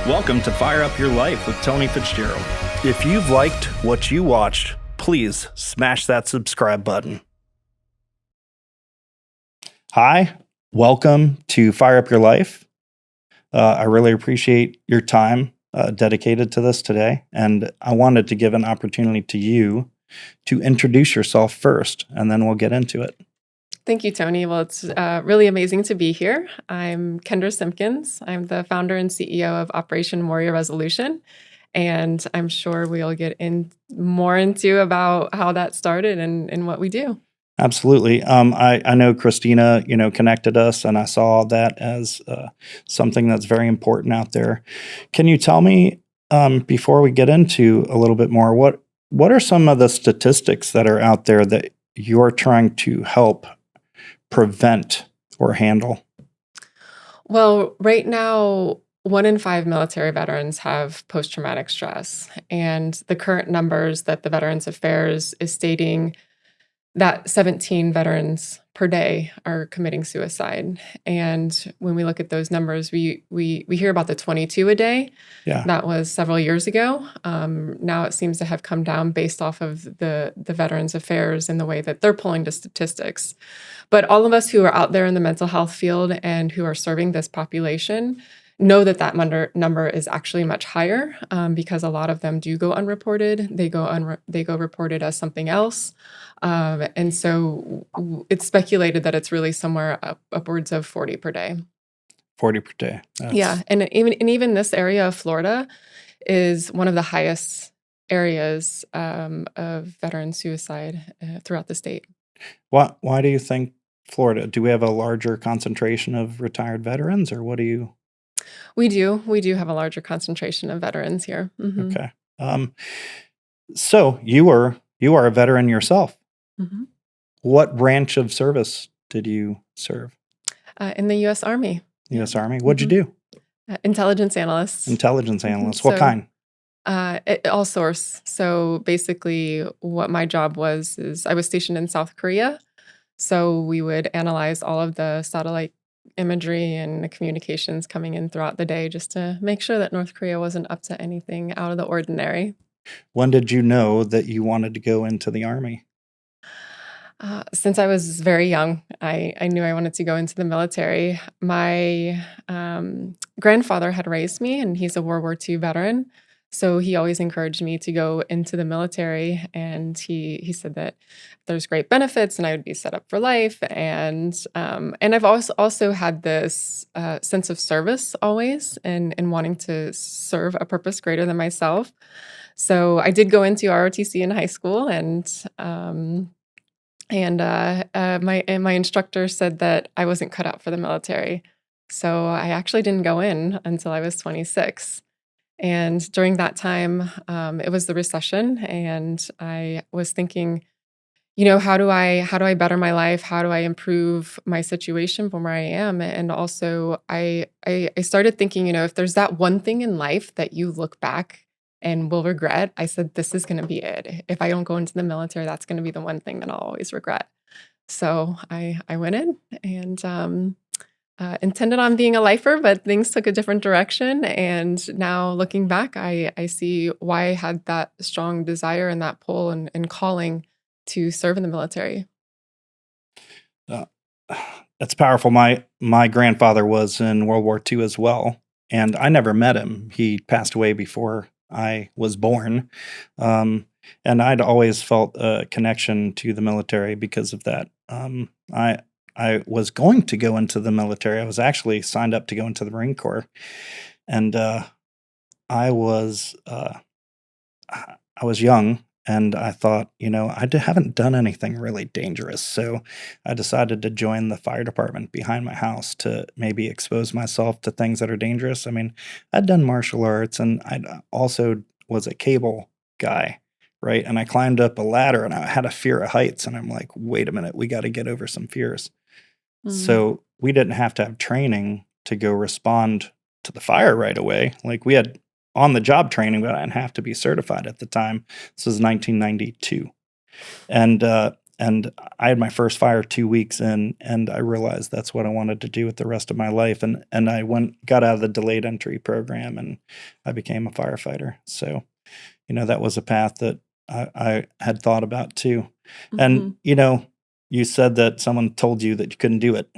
Welcome to Fire Up Your Life with Tony Fitzgerald. If you've liked what you watched, please smash that subscribe button. Hi, welcome to Fire Up Your Life. I really appreciate your time dedicated to this today, and I wanted to give an opportunity to you to introduce yourself first, and then we'll get into it. Thank you, Tony. Well, it's really amazing to be here. I'm Kendra Simpkins. I'm the founder and CEO of Operation Warrior Resolution, and I'm sure we'll get more into about how that started and what we do. Absolutely. I know Christina, connected us, and I saw that as something that's very important out there. Can you tell me, before we get into a little bit more, what are some of the statistics that are out there that you're trying to help prevent or handle? Well, right now, 1 in 5 military veterans have post-traumatic stress, and the current numbers that the Veterans Affairs is stating that 17 veterans per day are committing suicide. And when we look at those numbers, we hear about the 22 a day. Yeah. That was several years ago. Now it seems to have come down based off of the Veterans Affairs and the way that they're pulling the statistics. But all of us who are out there in the mental health field and who are serving this population know that number is actually much higher, because a lot of them do go unreported. They go reported as something else. And so it's speculated that it's really somewhere upwards of 40 per day. 40 per day. Yeah, and even this area of Florida is one of the highest areas of veteran suicide throughout the state. Why do you think Florida? Do we have a larger concentration of retired veterans, or what do you? We do have a larger concentration of veterans here. Mhm. Okay. So you are a veteran yourself. Mhm. What branch of service did you serve? In the U.S. Army. U.S. Army. What'd you do? Intelligence analyst. Intelligence analyst. What kind? All sorts. So basically, what my job was is I was stationed in South Korea. So we would analyze all of the satellite imagery and the communications coming in throughout the day just to make sure that North Korea wasn't up to anything out of the ordinary. When did you know that you wanted to go into the Army? Since I was very young, I knew I wanted to go into the military. My grandfather had raised me, and he's a World War II veteran. So he always encouraged me to go into the military, and he said that there's great benefits and I would be set up for life. And I've also had this sense of service always, and wanting to serve a purpose greater than myself. So I did go into ROTC in high school, and my instructor said that I wasn't cut out for the military. So I actually didn't go in until I was 26. And during that time, it was the recession, and I was thinking, how do I better my life? How do I improve my situation from where I am? And also, I started thinking, if there's that one thing in life that you look back and will regret, I said, this is going to be it. If I don't go into the military, that's going to be the one thing that I'll always regret. So I went in and intended on being a lifer, but things took a different direction. And now looking back, I see why I had that strong desire and that pull and calling to serve in the military. That's powerful. My grandfather was in World War II as well, and I never met him. He passed away before I was born. And I'd always felt a connection to the military because of that. I was going to go into the military. I was actually signed up to go into the Marine Corps, and I was young, and I thought, haven't done anything really dangerous, so I decided to join the fire department behind my house to maybe expose myself to things that are dangerous. I mean, I'd done martial arts, and I also was a cable guy, right? And I climbed up a ladder, and I had a fear of heights, and I'm like, wait a minute, we got to get over some fears. So we didn't have to have training to go respond to the fire right away. Like, we had on-the-job training, but I didn't have to be certified at the time. This was 1992. And and I had my first fire 2 weeks in, and I realized that's what I wanted to do with the rest of my life, and I got out of the delayed entry program, and I became a firefighter. So, that was a path that I had thought about too. And, Mhm. you said that someone told you that you couldn't do it.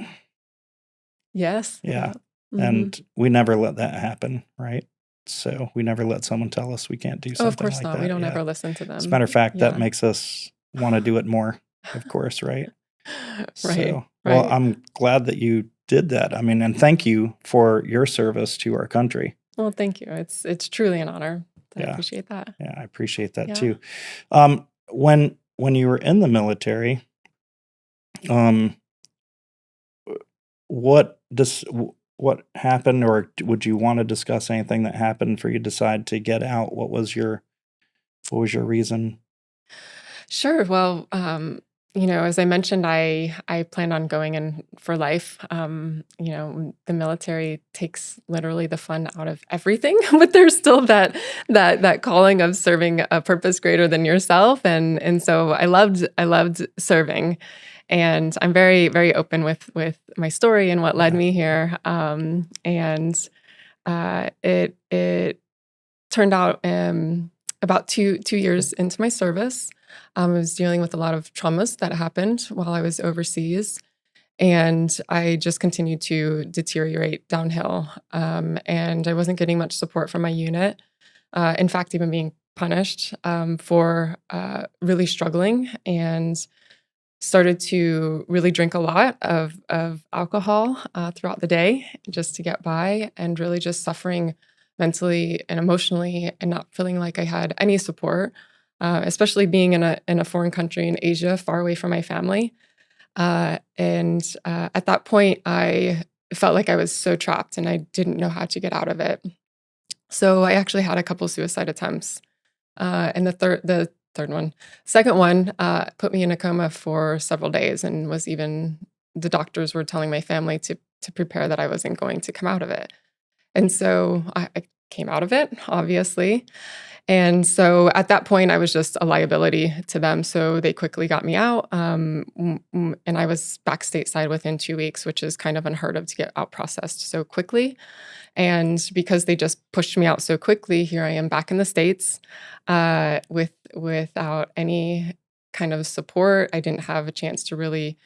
Yes. Yeah. Yeah. Mhm. And we never let that happen, right? So we never let someone tell us we can't do Oh, of something course like not. We that. don't Yeah. ever listen to As a matter of them. fact, that Yeah. makes us want to do it more, of course, right? Right. So, well, Right. I'm glad that you did that. I mean, and thank you for your service to our country. Well, thank you. It's truly an honor. I Yeah. appreciate that. Yeah, I appreciate that Yeah. too. When you were in the military, um, what happened, or would you want to discuss anything that happened for you to decide to get out? What was your reason? Sure. Well, as I mentioned, I planned on going in for life. The military takes literally the fun out of everything, but there's still that calling of serving a purpose greater than yourself, and so I loved serving, and I'm very very open with my story and what led Yeah. me here. It turned out about two years into my service, I was dealing with a lot of traumas that happened while I was overseas, and I just continued to deteriorate downhill. And I wasn't getting much support from my unit. In fact, even being punished for really struggling, and started to really drink a lot of alcohol throughout the day just to get by, and really just suffering mentally and emotionally, and not feeling like I had any support, especially being in a foreign country in Asia, far away from my family. And At that point, I felt like I was so trapped and I didn't know how to get out of it. So I actually had a couple suicide attempts, and the third one, second one, put me in a coma for several days, and was even the doctors were telling my family to prepare that I wasn't going to come out of it. And so I came out of it, obviously. And so at that point, I was just a liability to them. So they quickly got me out. And I was back stateside within 2 weeks, which is kind of unheard of to get out processed so quickly. And because they just pushed me out so quickly, here I am back in the States, without any kind of support. I didn't have a chance to really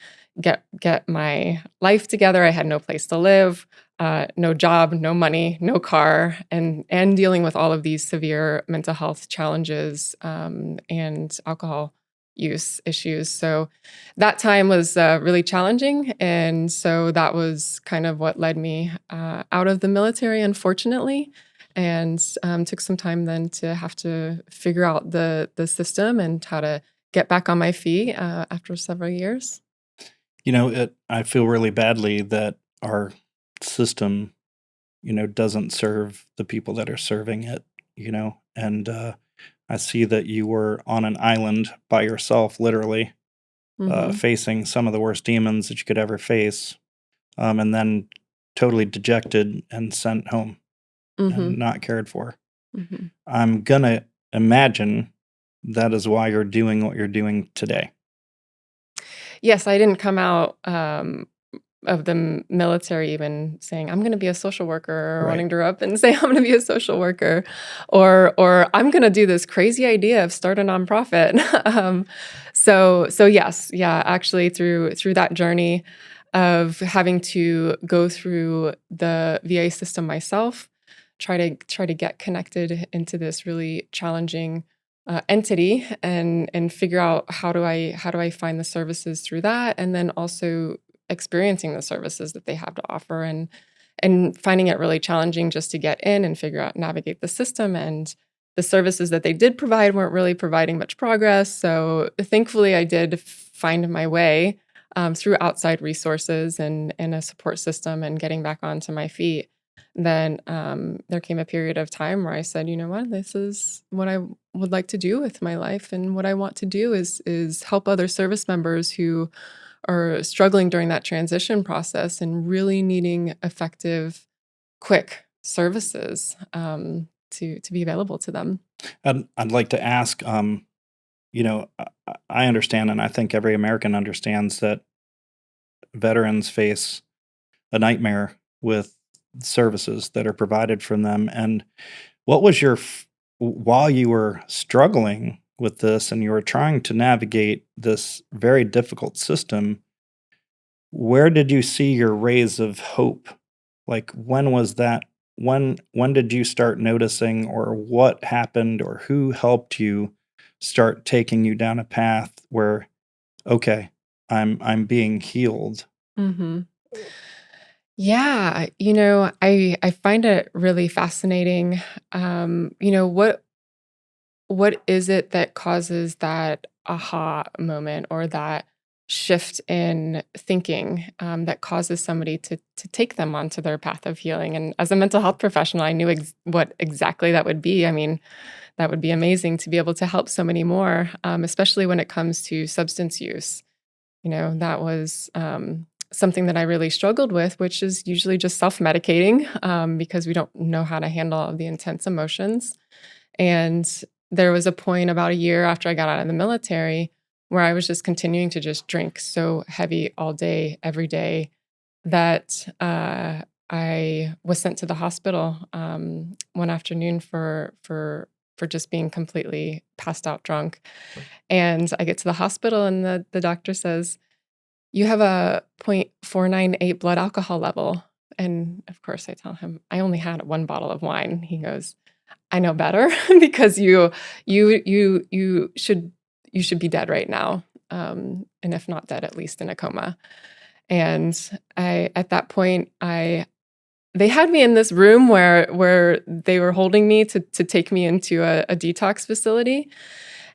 get my life together. I had no place to live, no job, no money, no car, and dealing with all of these severe mental health challenges, and alcohol use issues. So that time was really challenging. And so that was kind of what led me out of the military, unfortunately. And took some time then to have to figure out the system and how to get back on my feet after several years. I feel really badly that our system, doesn't serve the people that are serving it, and I see that you were on an island by yourself, literally, Hmm. facing some of the worst demons that you could ever face, and then totally dejected and sent home and Hmm. not cared for. Hmm. I'm gonna imagine that is why you're doing what you're doing today. Yes, I didn't come out of the military even saying I'm going to be a social worker, or Right. wanting to grow up and say I'm going to be a social worker, or I'm going to do this crazy idea of start a nonprofit. So yes, yeah, actually through that journey of having to go through the VA system myself, try to get connected into this really challenging entity, and figure out how do I find the services through that, and then also experiencing the services that they have to offer, and finding it really challenging just to get in and figure out navigate the system, and the services that they did provide weren't really providing much progress. So thankfully I did find my way through outside resources and a support system, and getting back onto my feet. Then there came a period of time where I said, you know what, this is what I would like to do with my life, and what I want to do is help other service members who are struggling during that transition process and really needing effective, quick services to be available to them. I'd like to ask, I understand, and I think every American understands that veterans face a nightmare with services that are provided from them. And what was while you were struggling with this and you were trying to navigate this very difficult system, where did you see your rays of hope? Like, when was that? When did you start noticing, or what happened, or who helped you start taking you down a path where, okay, I'm being healed? Mhm. Yeah, I find it really fascinating. What is it that causes that aha moment or that shift in thinking that causes somebody to take them onto their path of healing? And as a mental health professional, I knew what exactly that would be. I mean, that would be amazing to be able to help so many more, especially when it comes to substance use. That was something that I really struggled with, which is usually just self medicating because we don't know how to handle all of the intense emotions. And there was a point about a year after I got out of the military where I was just continuing to just drink so heavy all day, every day, that I was sent to the hospital one afternoon for just being completely passed out drunk. And I get to the hospital, and the doctor says, "You have a 0.498 blood alcohol level." And of course, I tell him I only had one bottle of wine. He goes, "I know better because you should be dead right now, and if not dead, at least in a coma." And I at that point, I they had me in this room where they were holding me to take me into a detox facility,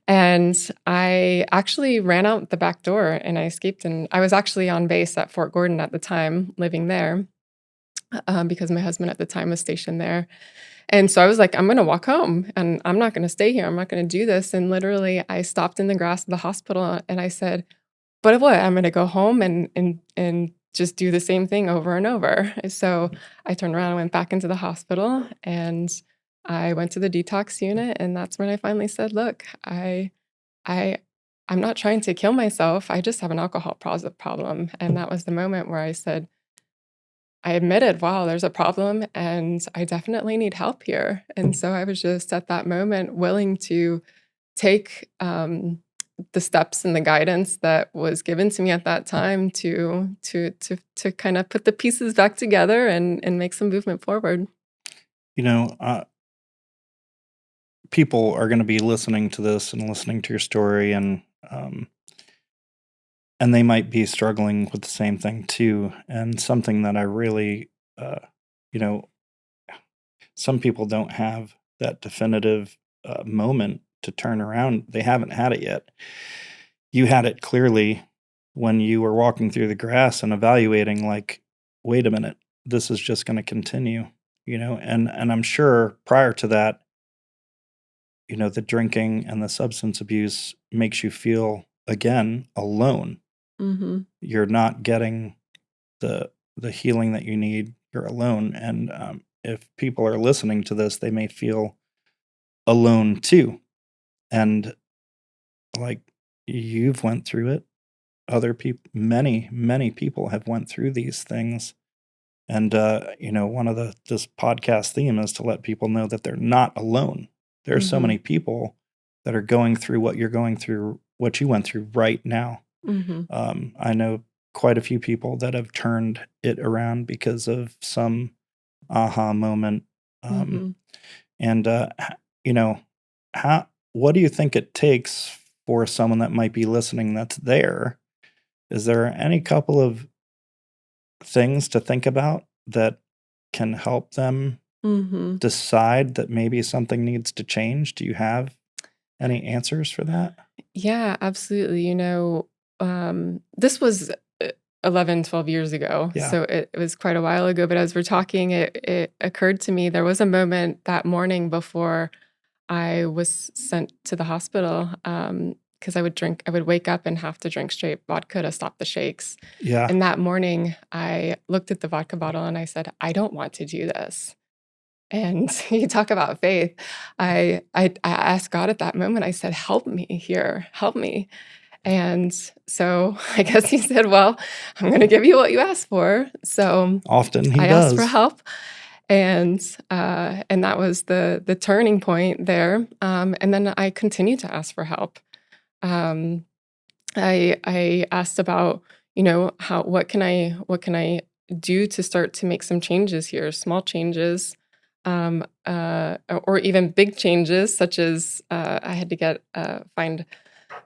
and I actually ran out the back door and I escaped, and I was actually on base at Fort Gordon at the time, living there, because my husband at the time was stationed there. And so I was like, "I'm gonna walk home and I'm not gonna stay here. I'm not gonna do this." And literally, I stopped in the grass of the hospital and I said, "But what? I'm gonna go home and just do the same thing over and over." And so I turned around and went back into the hospital, and I went to the detox unit, and that's when I finally said, "Look, I I'm not trying to kill myself. I just have an alcohol problem." And that was the moment where I admitted, "Wow, there's a problem and I definitely need help here." And so I was just at that moment willing to take the steps and the guidance that was given to me at that time to kind of put the pieces back together and make some movement forward. You know, people are going to be listening to this and listening to your story, um, and they might be struggling with the same thing too. And something that I really, you know, some people don't have that definitive moment to turn around. They haven't had it yet. You had it clearly when you were walking through the grass and evaluating, like, wait a minute, this is just going to continue, and I'm sure prior to that, the drinking and the substance abuse makes you feel, again, alone. Mhm. You're not getting the healing that you need. You're alone, and if people are listening to this, they may feel alone too. And like, you've went through it. Other people, many people have went through these things. And one of the this podcast theme is to let people know that they're not alone. There are so Mhm. many people that are going through what you're going through, what you went through right now. Mhm. I know quite a few people that have turned it around because of some aha moment. Um, Mhm. and you know, how what do you think it takes for someone that might be listening that's there? Is there any couple of things to think about that can help them Mhm. decide that maybe something needs to change? Do you have any answers for that? Yeah, absolutely. This was 11, 12 years ago. Yeah. So it was quite a while ago. But as we're talking, it occurred to me there was a moment that morning before I was sent to the hospital because I would wake up and have to drink straight vodka to stop the shakes. Yeah. And that morning, I looked at the vodka bottle and I said, "I don't want to do this." And you talk about faith. I asked God at that moment, I said, "Help me here, help me." And so I guess he said, "Well, I'm going to give you what you asked for." So Often he I asked for does. help, and that was the turning point there. And then I continued to ask for help. Um, I asked about, how what can I do to start to make some changes here, small changes, or even big changes, such as I had to find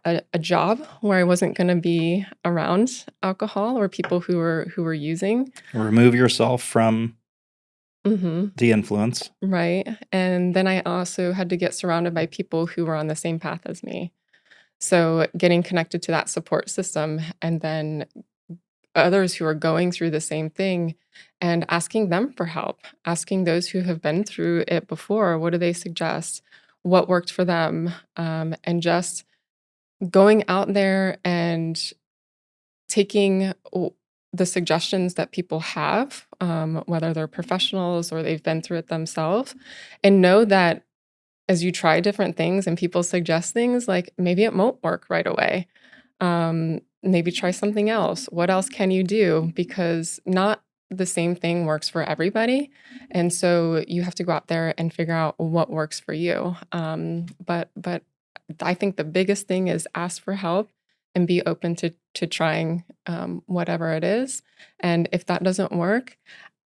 a job where I wasn't going to be around alcohol or people who were using. Remove yourself from Hmm. the influence. Right. And then I also had to get surrounded by people who were on the same path as me. So getting connected to that support system, and then others who are going through the same thing, and asking them for help, asking those who have been through it before, what do they suggest? What worked for them? And just going out there and taking the suggestions that people have, whether they're professionals or they've been through it themselves, and know that as you try different things and people suggest things, like maybe it won't work right away. Maybe try something else. What else can you do? Because not the same thing works for everybody. And so you have to go out there and figure out what works for you. But I think the biggest thing is ask for help and be open to trying whatever it is. And if that doesn't work,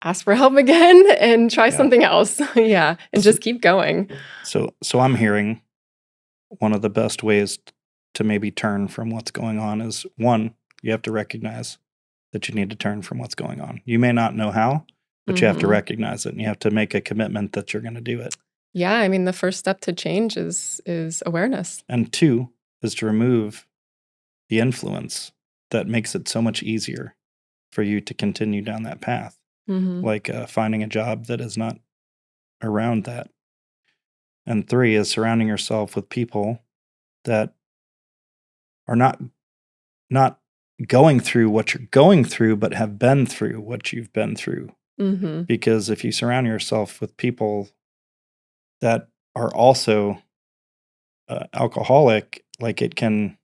ask for help again and try Yeah. something else. Yeah. And So, just keep going. so I'm hearing one of the best ways to maybe turn from what's going on is, one, you have to recognize that you need to turn from what's going on. You may not know how, but you have to Hmm. recognize it, and you have to make a commitment that you're going to do it. Yeah, I mean, the first step to change is awareness. And two is to remove the influence that makes it so much easier for you to continue down that path, Mhm. like finding a job that is not around that. And three is surrounding yourself with people that are not going through what you're going through, but have been through what you've been through. Mhm. Because if you surround yourself with people that are also alcoholic, like it can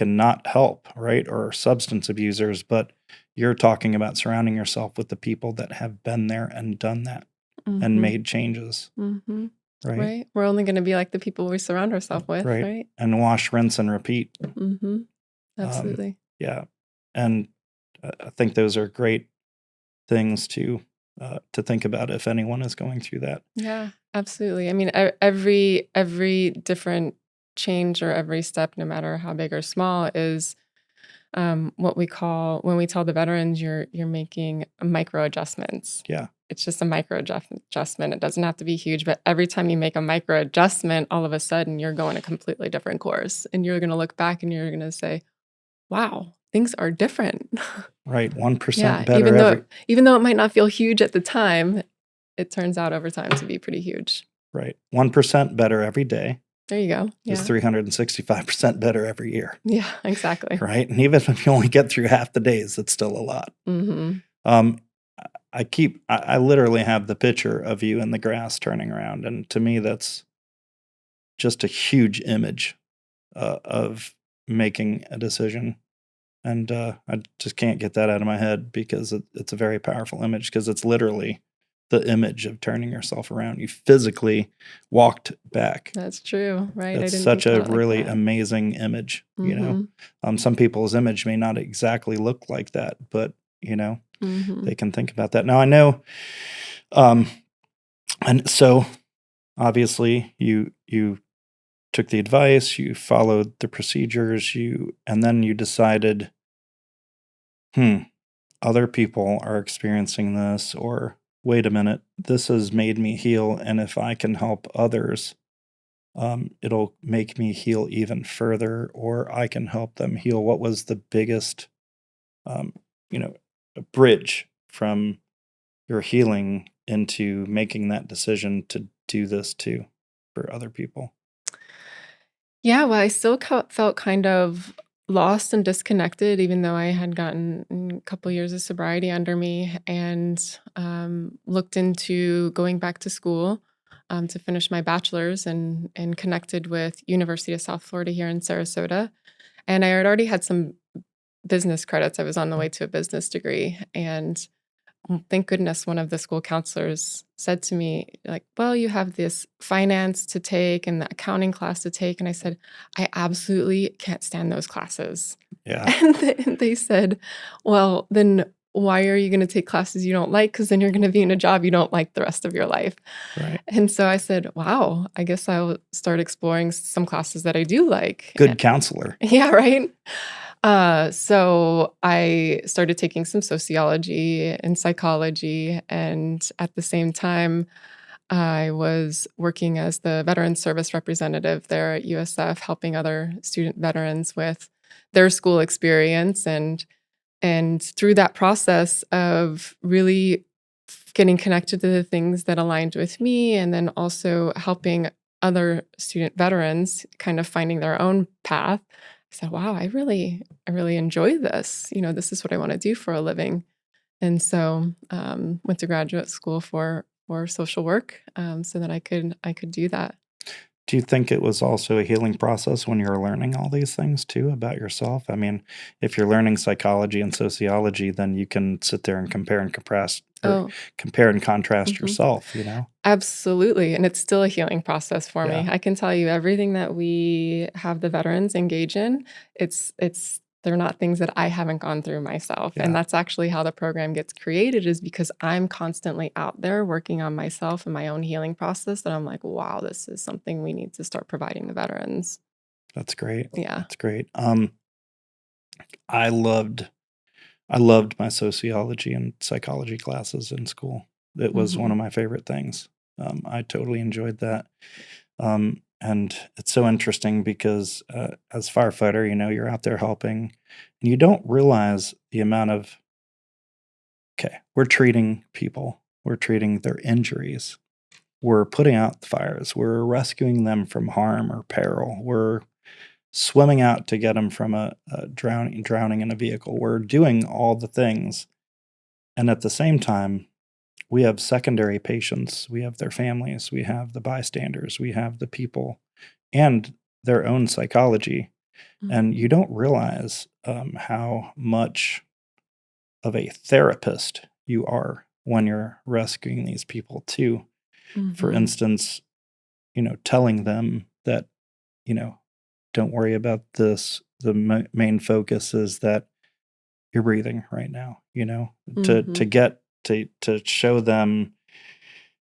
not help, right? Or substance abusers, but you're talking about surrounding yourself with the people that have been there and done that and Mhm. made changes, Mhm. right? Right? We're only gonna be like the people we surround ourselves with, Right. right? And wash, rinse, and repeat. Mhm. Um, Absolutely. yeah. And I think those are great things to think about if anyone is going through that. Yeah, absolutely. I mean, every different change or every step, no matter how big or small, is what we call when we tell the veterans you're making micro adjustments. Yeah. It's just a adjustment. It doesn't have to be huge, but every time you make a micro adjustment, all of a sudden you're going a completely different course, and you're going to look back and you're going to say, "Wow, things are different." Right. 1% Yeah, better every even though it might not feel huge at the time, it turns out over time to be pretty huge. right. 1% better every day There you go. is Yeah. 365% better every year. Yeah, exactly. Right. And even if you only get through half the days, it's still a lot. Mhm. Um, I literally have the picture of you in the grass turning around. And to me, that's just a huge image of making a decision. And I just can't get that out of my head because it's a very powerful image because it's literally the image of turning yourself around. You physically walked back. That's true, right? I That's didn't think such a about it like really that. amazing image. Mhm. Some people's image may not exactly look like that, but Mhm. they can think about that. Now I know, um, and so obviously you took the advice, you followed the procedures, and then you decided, hmm, other people are experiencing this, or wait a minute, this has made me heal, and if I can help others, it'll make me heal even further, or I can help them heal. What was the biggest, um, you know, bridge from your healing into making that decision to do this too for other people? Yeah, well, I still felt kind of lost and disconnected, even though I had gotten a couple years of sobriety under me, and looked into going back to school to finish my bachelor's, and connected with University of South Florida here in Sarasota. And I had already had some business credits. I was on the way to a business degree, and thank goodness one of the school counselors said to me, like, well, you have this finance to take and the accounting class to take. And I said, I absolutely can't stand those classes. Yeah. And they said, well, then why are you going to take classes you don't like? Because then you're going to be in a job you don't like the rest of your life. Right. And so I said, wow, I guess I'll start exploring some classes that I do like. Good counselor. Yeah, right. So I started taking some sociology and psychology, and at the same time, I was working as the veteran service representative there at USF, helping other student veterans with their school experience, and through that process of really getting connected to the things that aligned with me, and then also helping other student veterans kind of finding their own path. I said, wow, I really enjoy this. This is what I want to do for a living. And so went to graduate school for social work, so that I could do that. Do you think it was also a healing process when you were learning all these things too about yourself? I mean, if you're learning psychology and sociology, then you can sit there and Oh, compare and contrast mhm. yourself, you know? Absolutely, and it's still a healing process for me. Yeah. I can tell you everything that we have the veterans engage in, it's they're not things that I haven't gone through myself, and Yeah. that's actually how the program gets created, is because I'm constantly out there working on myself and my own healing process, that I'm like, "Wow, this is something we need to start providing the veterans." That's great. Yeah. That's great. I loved I loved my sociology and psychology classes in school. It was one of Mhm. my favorite things. I totally enjoyed that. And it's so interesting because as a firefighter, you're out there helping, and you don't realize the amount of okay, we're treating people, we're treating their injuries, we're putting out the fires, we're rescuing them from harm or peril, we're swimming out to get them from a drowning in a vehicle. We're doing all the things, and at the same time, we have secondary patients, we have their families, we have the bystanders, we have the people, and their own psychology. And you Mhm. don't realize how much of a therapist you are when you're rescuing these people, too. For Mhm. instance, telling them that, you know, don't worry about this. The main focus is that you're breathing right now, to Mhm. get to show them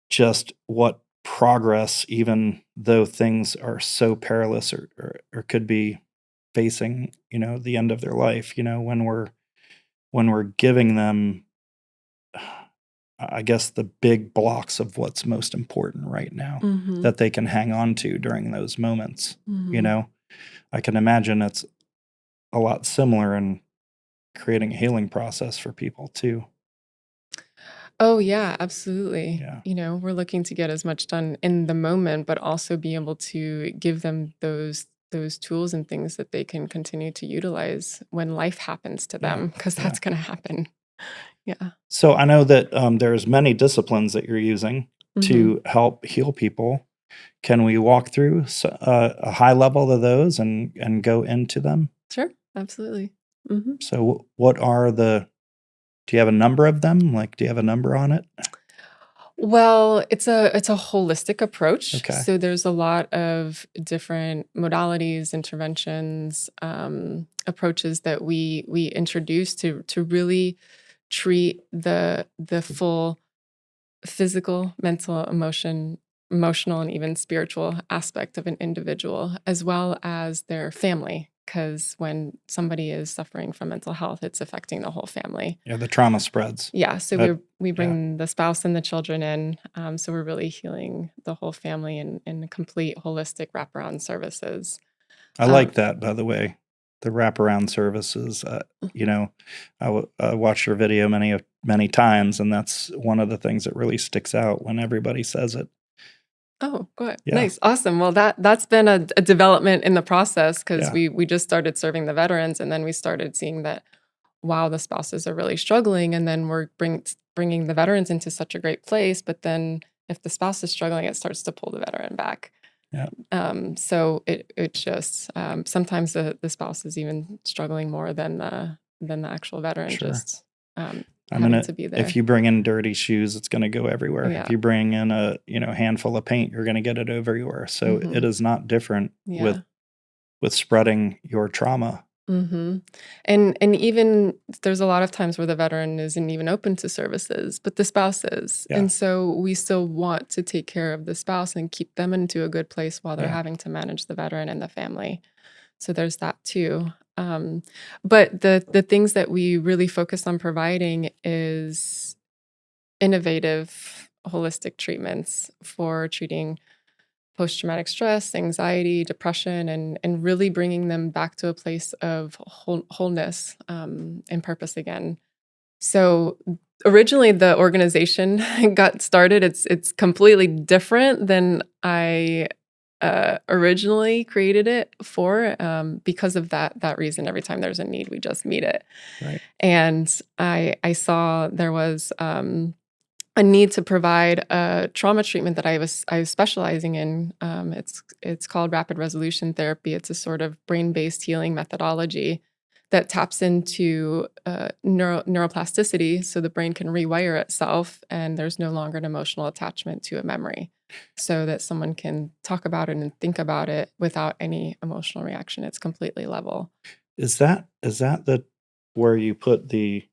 just what progress, even though things are so perilous or could be facing, the end of their life, when we're giving them, I guess, the big blocks of what's most important right now Mhm. that they can hang on to during those moments, you Mhm. know? I can imagine it's a lot similar in creating a healing process for people too. Oh, yeah, absolutely. Yeah. We're looking to get as much done in the moment, but also be able to give them those tools and things that they can continue to utilize when life happens to Yeah. them, because Yeah. that's going to happen. Yeah. So I know that there's many disciplines that you're using Hmm. to help heal people. Can we walk through a high level of those and go into them? Sure. Absolutely. Hmm. So what are the do you have a number of them? Like, do you have a number on it? Well, it's a holistic approach. Okay. So there's a lot of different modalities, interventions, approaches that we introduce to really treat the full physical, mental, emotional, and even spiritual aspect of an individual, as well as their family. Because when somebody is suffering from mental health, it's affecting the whole family. Yeah, the trauma spreads. Yeah, so That we yeah. bring the spouse and the children in, so we're really healing the whole family in complete holistic wraparound services. I Um, like that, by the way. The wraparound services, I watched your video many times, and that's one of the things that really sticks out when everybody says it. Oh, good. Yeah, Nice. Awesome. Well, that's been a development in the process because yeah, we just started serving the veterans, and then we started seeing that, wow, the spouses are really struggling, and then we're bringing the veterans into such a great place, but then if the spouse is struggling, it starts to pull the veteran back. yeah, So it just sometimes the spouse is even struggling more than the actual veteran, sure. just I mean, having to be if there. you bring in dirty shoes, it's gonna go everywhere. If Yeah. you bring in a, handful of paint, you're gonna get it everywhere. So it Hmm. is not different Yeah. with spreading your trauma. Mhm. And even there's a lot of times where the veteran isn't even open to services, but the spouse is. Yeah, And so we still want to take care of the spouse and keep them into a good place while they're yeah, having to manage the veteran and the family. So there's that too. But the things that we really focus on providing is innovative holistic treatments for treating post-traumatic stress, anxiety, depression, and really bringing them back to a place of wholeness and purpose again. So originally, the organization got started. It's completely different than I originally created it for because of that reason. Every time there's a need, we just meet it. right. And I saw there was. A need to provide a trauma treatment that I was specializing in. It's called rapid resolution therapy. It's a sort of brain-based healing methodology that taps into neuroplasticity, so the brain can rewire itself, and there's no longer an emotional attachment to a memory, so that someone can talk about it and think about it without any emotional reaction. It's completely level. Is that the where you put the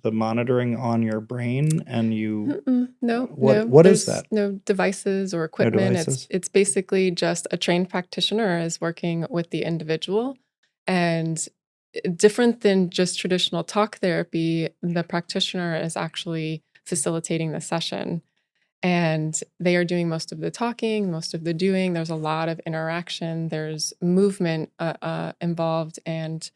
monitoring on your brain and you Mm-mm. No, no, what is there's that? no devices or No equipment. It's devices? it's basically just a trained practitioner is working with the individual, and different than just traditional talk therapy, the practitioner is actually facilitating the session, and they are doing most of the talking, most of the doing. There's a lot of interaction. There's movement involved, and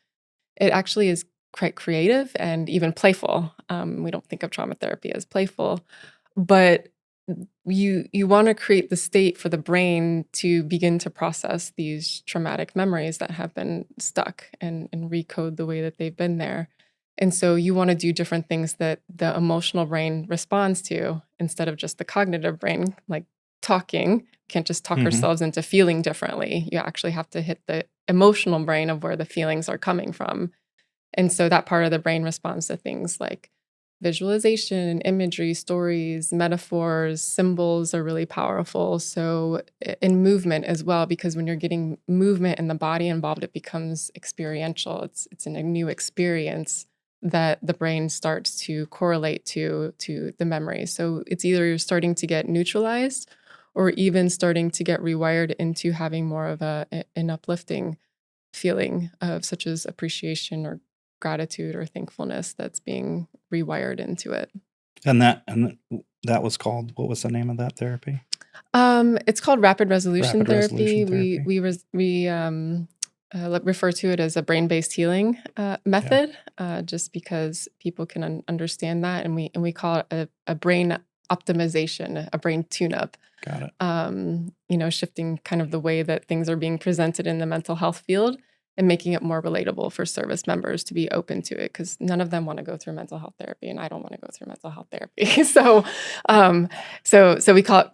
it actually is quite creative and even playful. We don't think of trauma therapy as playful, but you want to create the state for the brain to begin to process these traumatic memories that have been stuck and recode the way that they've been there. And so you want to do different things that the emotional brain responds to instead of just the cognitive brain, like talking. Can't just talk Mhm. ourselves into feeling differently. You actually have to hit the emotional brain of where the feelings are coming from, and so that part of the brain responds to things like visualization, imagery, stories, metaphors, symbols are really powerful. So, in movement as well, because when you're getting movement in the body involved, it becomes experiential. It's in a new experience that the brain starts to correlate to the memory. So it's either you're starting to get neutralized or even starting to get rewired into having more of an uplifting feeling of such as appreciation or gratitude or thankfulness that's being rewired into it. And that was called what was the name of that therapy? It's called rapid resolution Rapid resolution therapy. We therapy? we res- we refer to it as a brain-based healing Yeah, method, just because people can understand that, and we call it a brain optimization, a brain tune-up. got it. Shifting kind of the way that things are being presented in the mental health field and making it more relatable for service members to be open to it because none of them want to go through mental health therapy, and I don't want to go through mental health therapy. Um, so we call it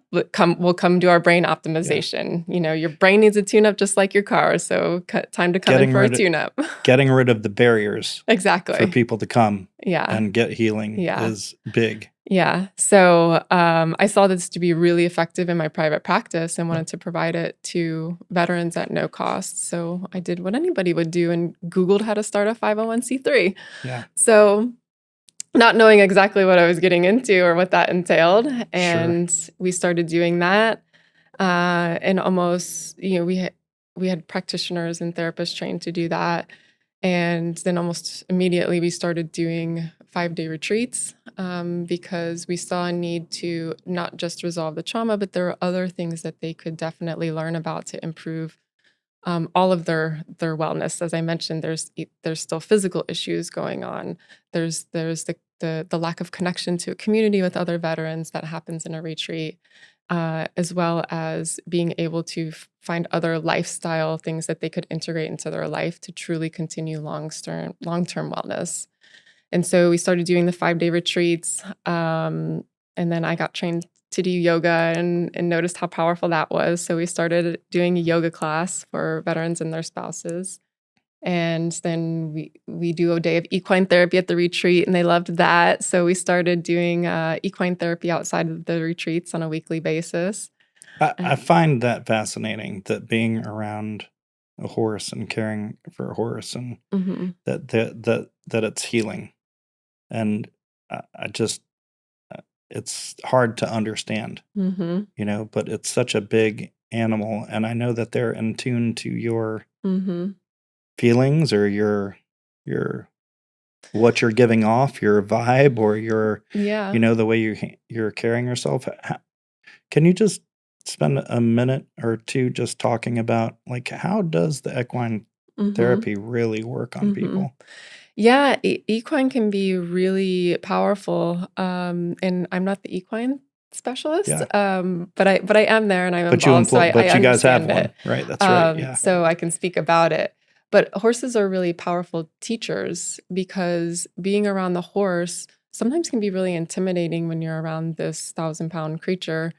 we'll come do our brain Yeah. optimization. Your brain needs a tune up just like your car, so time to come in Getting for a rid of tune up. getting rid of the barriers for Exactly. people to come Yeah. and get healing Yeah. is big. Yeah. So I saw this to be really effective in my private practice and wanted to provide it to veterans at no cost. So I did what anybody would do and Googled how to start a 501(c)(3). Yeah, So not knowing exactly what I was getting into or what that entailed. sure. And we started doing that. And almost, we had practitioners and therapists trained to do that. And then almost immediately we started doing 5-day retreats because we saw a need to not just resolve the trauma, but there were other things that they could definitely learn about to improve all of their wellness. As I mentioned, there's still physical issues going on. There's the lack of connection to a community with other veterans that happens in a retreat. as well as being able to find other lifestyle things that they could integrate into their life to truly continue long-term wellness. And so we started doing the 5-day retreats. And then I got trained to do yoga and noticed how powerful that was. So we started doing a yoga class for veterans and their spouses. And then we do a day of equine therapy at the retreat, and they loved that. So we started doing equine therapy outside of the retreats on a weekly basis. I And find that fascinating, that being around a horse and caring for a horse, and mhm, that it's healing. And I just it's hard to understand, mhm, but it's such a big animal, and I know that they're in tune to your mhm. feelings, or your what you're giving off, your vibe, or your Yeah. the way you're carrying yourself. Can you just spend a minute or two just talking about, like, how does the equine Mhm, therapy really work on mhm. people? Yeah, equine can be really powerful, and I'm not the equine specialist, Yeah, but I am there and I'm but you involved, so I you guys have understand it. one, right? That's right. Yeah, So I can speak about it. But horses are really powerful teachers because being around the horse sometimes can be really intimidating when you're around this 1,000-pound creature,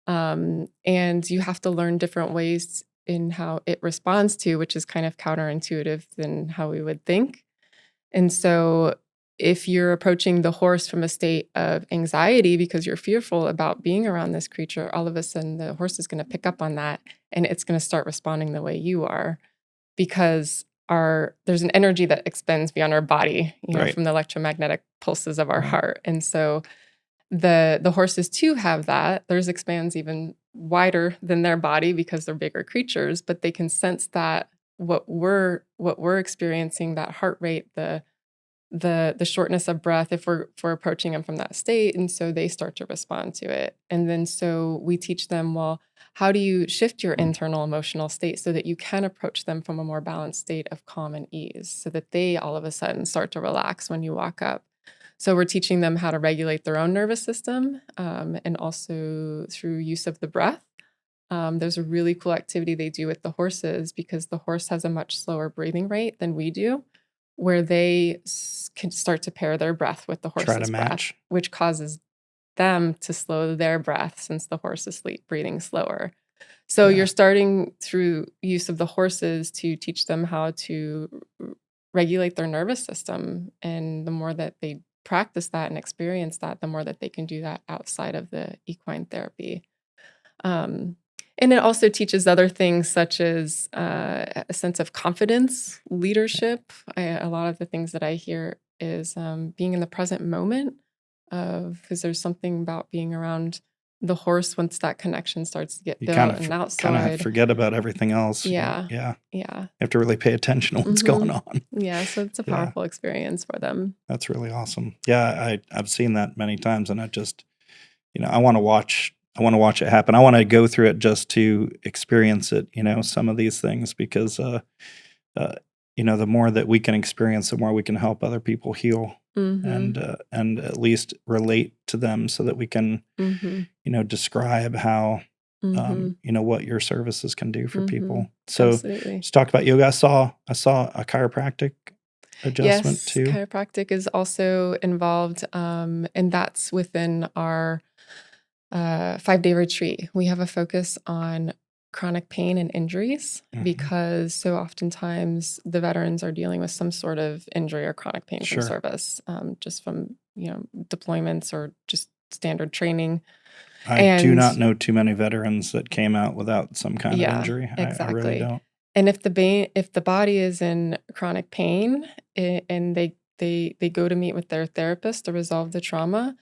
and you have to learn different ways in how it responds to, which is kind of counterintuitive than how we would think. And so, if you're approaching the horse from a state of anxiety because you're fearful about being around this creature, all of a sudden the horse is going to pick up on that and it's going to start responding the way you are because there's an energy that expends beyond our body, right, from the electromagnetic pulses of our right. heart. And so the horses too have that. Theirs expands even wider than their body because they're bigger creatures, but they can sense that what we're experiencing, that heart rate, the shortness of breath, if we're approaching them from that state, and so they start to respond to it. And then so we teach them, well, how do you shift your Mm. internal emotional state so that you can approach them from a more balanced state of calm and ease so that they all of a sudden start to relax when you walk up. So we're teaching them how to regulate their own nervous system, and also through use of the breath. There's a really cool activity they do with the horses because the horse has a much slower breathing rate than we do, where they can start to pair their breath with the Try to horse's breath, match. which causes them to slow their breath since the horse is breathing slower. So you're Yeah, starting through use of the horses to teach them how to regulate their nervous system. And the more that they practice that and experience that, the more that they can do that outside of the equine therapy. Um, and it also teaches other things such as a sense of confidence, leadership. A lot of the things that I hear is being in the present moment, because there's something about being around the horse once that connection starts to get you built and outside. forget about everything else. Yeah, Yeah, you yeah, have to really pay attention to what's hmm going on. yeah. So it's a Yeah, powerful experience for them. that's really awesome. Yeah, I've seen that many times, and I just I want to watch. I want to watch it happen. I want to go through it just to experience it. Some of these things, because uh, the more that we can experience, the more we can help other people heal, Hmm. and at least relate to them, so that we can Hmm. describe how Hmm. what your services can do for Hmm. people. So, Absolutely. just talked about yoga. I saw a chiropractic adjustment Yes, too. chiropractic is also involved, and that's within our 5-day retreat. We have a focus on chronic pain and injuries Hmm. because so oftentimes the veterans are dealing with some sort of injury or chronic pain from Sure. service, just from deployments or just standard training. I do And not know too many veterans that came out without some kind of yeah, injury. I really exactly. don't. And if the body is in chronic pain, and they go to meet with their therapist to resolve the trauma,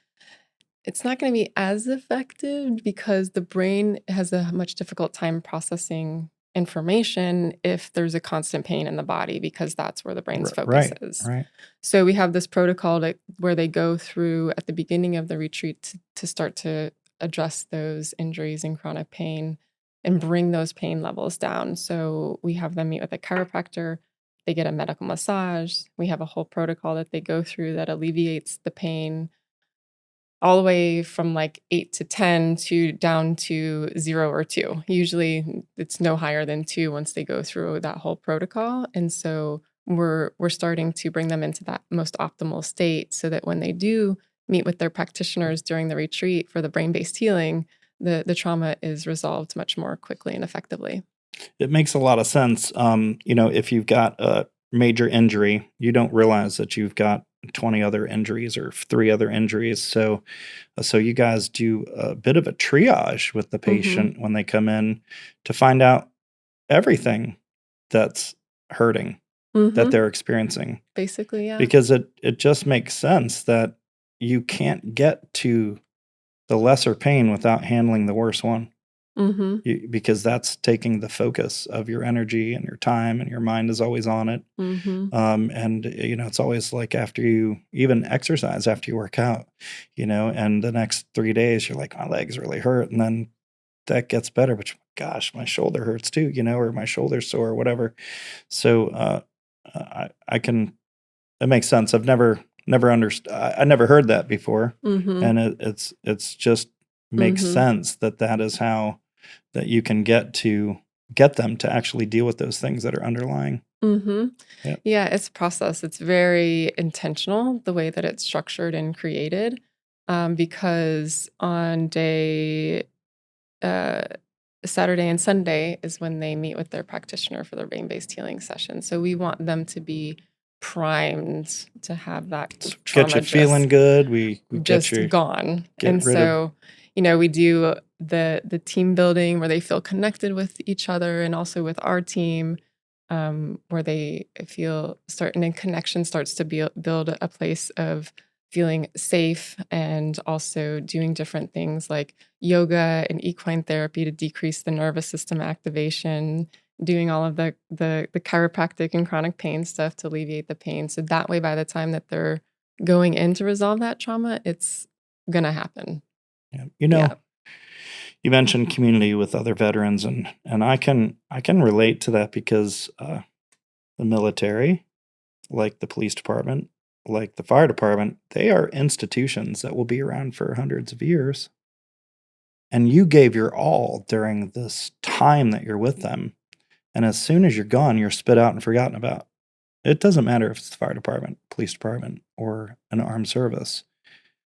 it's not going to be as effective because the brain has a much difficult time processing information if there's a constant pain in the body because that's where the brain's focus Right, is. right. So we have this protocol where they go through at the beginning of the retreat to start to address those injuries and chronic pain and bring those pain levels down. So we have them meet with a chiropractor. They get a medical massage. We have a whole protocol that they go through that alleviates the pain all the way from like 8 to 10 to down to 0 or 2. Usually it's no higher than 2 once they go through that whole protocol. And so we're starting to bring them into that most optimal state so that when they do meet with their practitioners during the retreat for the brain-based healing, the trauma is resolved much more quickly and effectively. It makes a lot of sense. If you've got a major injury, you don't realize that you've got 20 other injuries or 3 other injuries. So you guys do a bit of a triage with the Mhm. patient when they come in to find out everything that's hurting that Mhm. they're experiencing, Basically, yeah. because it just makes sense that you can't get to the lesser pain without handling the worst one. Mhm. Because that's taking the focus of your energy and your time, and your mind is always on it. Mhm. It's always like after you even exercise, after you work out, and the next 3 days you're like, my legs really hurt, and then that gets better, but gosh, my shoulder hurts too, or my shoulder's sore or whatever. So I can It makes sense. I've never understood. I never heard that before, Mhm. and it's just makes Mhm. sense that that is how that you can get them to actually deal with those things that are underlying. Mhm. Yeah. Yeah, it's a process. It's very intentional the way that it's structured and created, because on day uh, Saturday and Sunday is when they meet with their practitioner for their brain-based healing session. So we want them to be primed to have that Get trauma you feeling good. We get just you gone. get And rid of. so, we do the team building where they feel connected with each other and also with our team, where they feel certain and connection starts to build a place of feeling safe and also doing different things like yoga and equine therapy to decrease the nervous system activation, doing all of the chiropractic and chronic pain stuff to alleviate the pain. So that way, by the time that they're going in to resolve that trauma, it's gonna happen. Yeah. Yeah. You mentioned community with other veterans, and I can relate to that because the military, like the police department, like the fire department, they are institutions that will be around for hundreds of years. And you gave your all during this time that you're with them. And as soon as you're gone, you're spit out and forgotten about. It doesn't matter if it's the fire department, police department, or an armed service.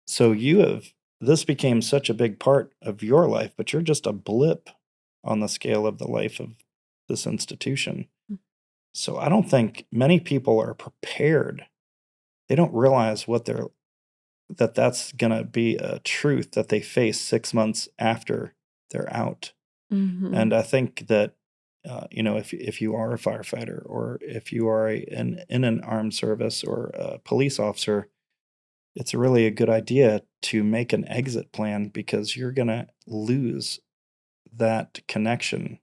So this became such a big part of your life, but you're just a blip on the scale of the life of this institution. So I don't think many people are prepared. They don't realize that's going to be a truth that they face 6 months after they're out. Mhm. And I think that, if you are a firefighter, or if you are in an armed service or a police officer, it's really a good idea to make an exit plan, because you're going to lose that connection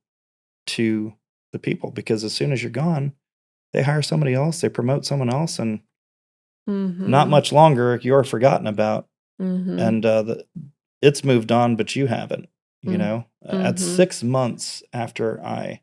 to the people. Because as soon as you're gone, they hire somebody else, they promote someone else, and not Mhm. much longer you're forgotten about. Mhm. And it's moved on, but you haven't. Mm. At Mhm. 6 months after I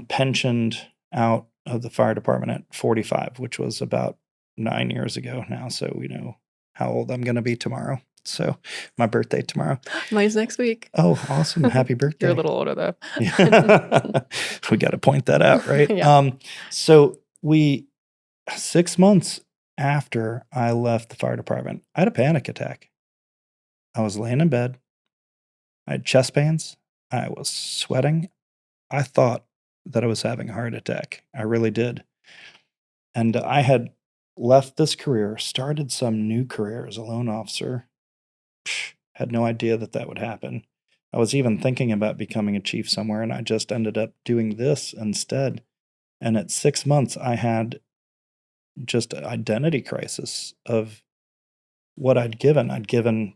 pensioned out of the fire department at 45, which was about 9 years ago now. So we know how old I'm going to be tomorrow. So my birthday tomorrow. Mine's next week. Oh, awesome! Happy You're a birthday! little older though. Yeah, we got to point that out, right? Yeah. So we 6 months after I left the fire department, I had a panic attack. I was laying in bed. I had chest pains. I was sweating. I thought that I was having a heart attack. I really did. And I had left this career, started some new career as a loan officer. Had no idea that that would happen. I was even thinking about becoming a chief somewhere, and I just ended up doing this instead. And at 6 months, I had just an identity crisis of what I'd given. I'd given,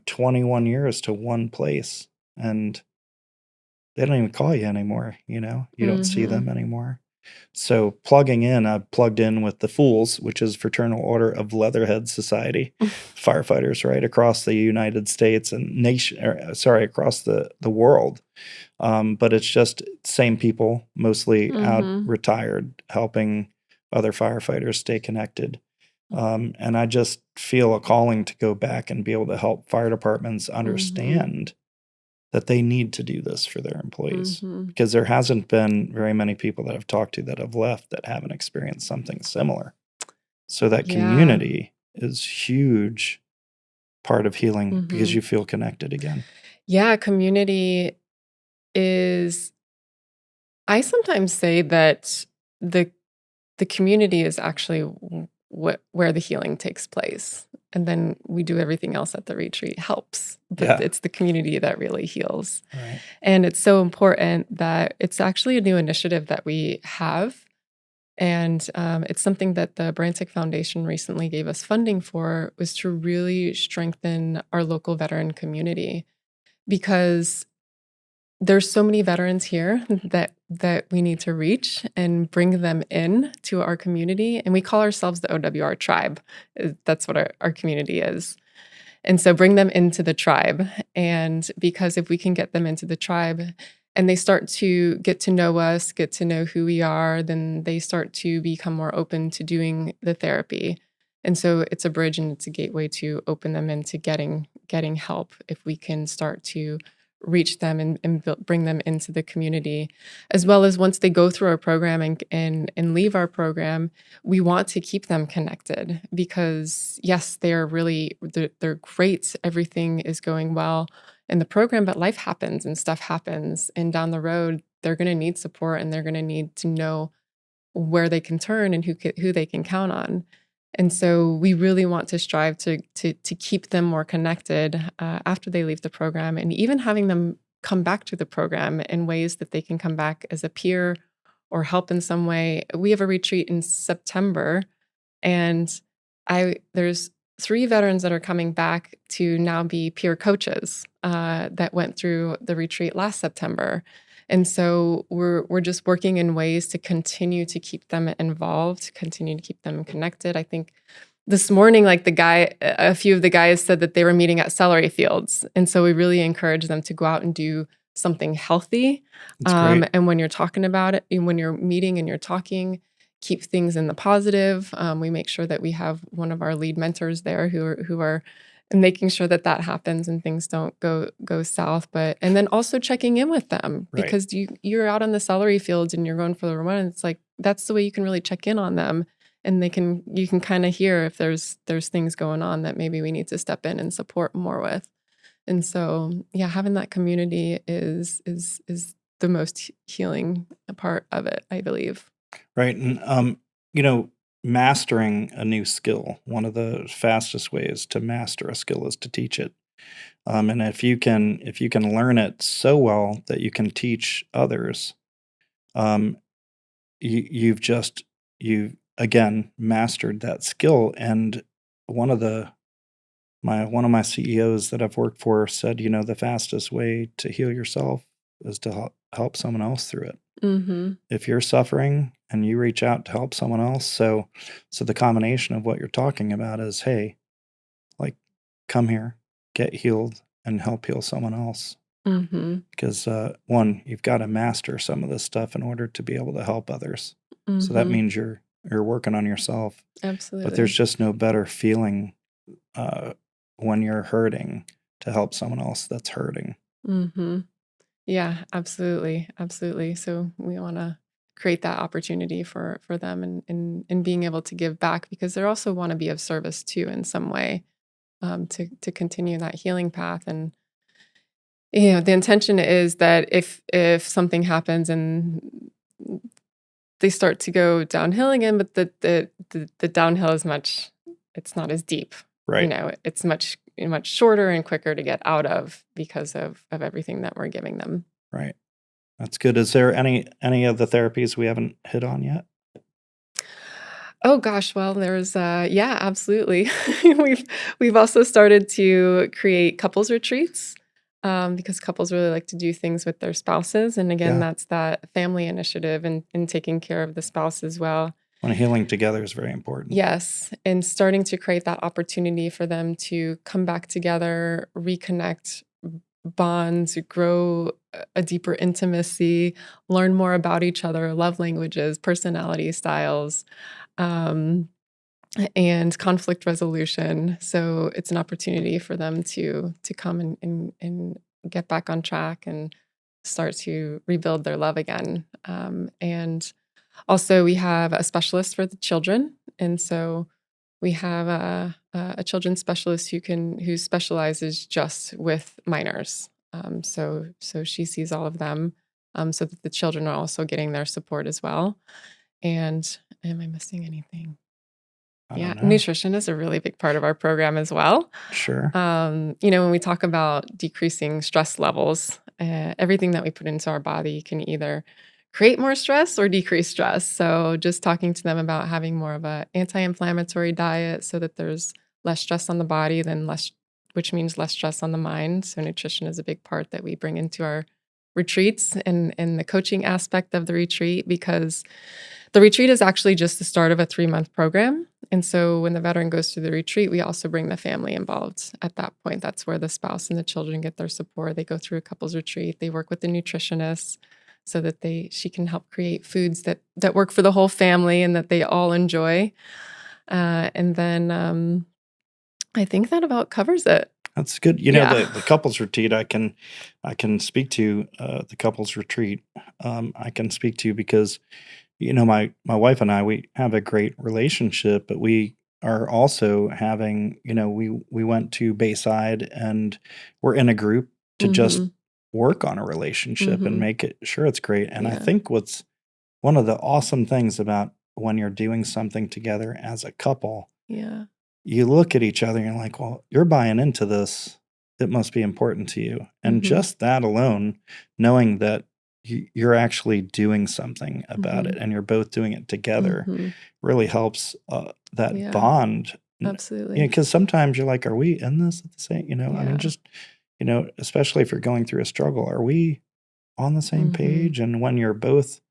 21 years to one place, and they don't even call you anymore. You don't see Mhm. them anymore. So I plugged in with the Fools, which is Fraternal Order of Leatherhead Society, firefighters right across the United States and across the world. But it's just same people, mostly out Mhm. retired, helping other firefighters stay connected. And I just feel a calling to go back and be able to help fire departments Mhm. understand that they need to do this for their employees. Mhm. Because there hasn't been very many people that I've talked to that have left that haven't experienced something similar. So that Yeah. community is huge part of healing because Mhm. you feel connected again. Yeah, community is I sometimes say that the the community is actually what where the healing takes place. And then we do everything else at the retreat helps, but Yeah, it's the community that really heals. right. And it's so important that it's actually a new initiative that we have. And it's something that the Brantic Foundation recently gave us funding for was to really strengthen our local veteran community because there's so many veterans here that we need to reach and bring them in to our community, and we call ourselves the OWR tribe. That's what our community is. And so bring them into the tribe. And because if we can get them into the tribe and they start to get to know us, get to know who we are, then they start to become more open to doing the therapy. And so it's a bridge and it's a gateway to open them into getting help if we can start to reach them and bring them into the community, as well as once they go through our program and leave our program, we want to keep them connected because yes, they're great. Everything is going well in the program, but life happens and stuff happens. And down the road, they're going to need support and they're going to need to know where they can turn and who they can count on. And so we really want to strive to keep them more connected after they leave the program, and even having them come back to the program in ways that they can come back as a peer or help in some way. We have a retreat in September, and I there's 3 veterans that are coming back to now be peer coaches that went through the retreat last September. And so we're just working in ways to continue to keep them involved, continue to keep them connected. I think this morning, like a few of the guys said that they were meeting at celery fields. And so we really encourage them to go out and do something healthy. It's great. And when you're talking about it, and when you're meeting and you're talking, keep things in the positive. We make sure that we have one of our lead mentors there who are making sure that that happens and things don't go south. But and then also checking in with them Right. because you're out on the celery fields and you're going for the run. And it's like that's the way you can really check in on them, and you can kind of hear if there's things going on that maybe we need to step in and support more with. And so yeah, having that community is the most healing part of it, I believe. Right. And, you know, mastering a new skill, one of the fastest ways to master a skill is to teach it. And if you can learn it so well that you can teach others, um, you've just you again mastered that skill. And one of the one of my CEOs that I've worked for said, you know, the fastest way to heal yourself is to help someone else through it. Mhm. If you're suffering and you reach out to help someone else, so the combination of what you're talking about is, hey, like, come here, get healed, and help heal someone else. Mhm. Because one, you've got to master some of this stuff in order to be able to help others. So that Mhm. means you're working on yourself. But there's Absolutely. just no better feeling uh, when you're hurting to help someone else that's hurting. Mhm. Yeah, absolutely, absolutely. So we wanna create that opportunity for them and being able to give back because they also wanna be of service too in some way, to continue that healing path. And, the intention is that if something happens and they start to go downhill again, but the downhill is much it's not as deep. Right. It's much shorter and quicker to get out of because of everything that we're giving them. Right. That's good. Is there any of the therapies we haven't hit on yet? Oh gosh, well, there's yeah, absolutely. we've we've also started to create couples retreats because couples really like to do things with their spouses, and again, Yeah. that's that family initiative and taking care of the spouse as well. When healing together is very important. Yes, and starting to create that opportunity for them to come back together, reconnect, bonds, grow a deeper intimacy, learn more about each other, love languages, personality styles. Um, and conflict resolution. So it's an opportunity for them to come and get back on track and start to rebuild their love again. And also, we have a specialist for the children, and so we have a children's specialist who specializes just with minors. So she sees all of them, so that the children are also getting their support as well. And am I missing anything? I Yeah, don't know. nutrition is a really big part of our program as well. Sure. When we talk about decreasing stress levels, everything that we put into our body can either create more stress or decrease stress. So, just talking to them about having more of a anti-inflammatory diet so that there's less stress on the body, then which means less stress on the mind. So, nutrition is a big part that we bring into our retreats and the coaching aspect of the retreat, because the retreat is actually just the start of a 3-month program. And so when the veteran goes through the retreat, we also bring the family involved at that point. That's where the spouse and the children get their support. They go through a couples retreat. They work with the nutritionist so that she can help create foods that work for the whole family and that they all enjoy. And then I think that about covers it. That's good. Yeah. The couples retreat, I can speak to the couples retreat. I can speak to because my wife and I, we have a great relationship, but we are also having, we went to Bayside and we're in a group to just Mm-hmm. work on a relationship and Mm-hmm. make it sure it's great. And I Yeah. think what's one of the awesome things about when you're doing something together as a couple, Yeah. you look at each other and you're like, well, you're buying into this. It must be important to you. And Mm-hmm. just that alone, knowing that you're actually doing something about Mm-hmm. it and you're both doing it together Mm-hmm. really helps that Yeah. bond. Absolutely. Because sometimes you're like, are we in this at the same, I mean, Yeah. just, especially if you're going through a struggle, are we on the same Mm-hmm. page? And when you're both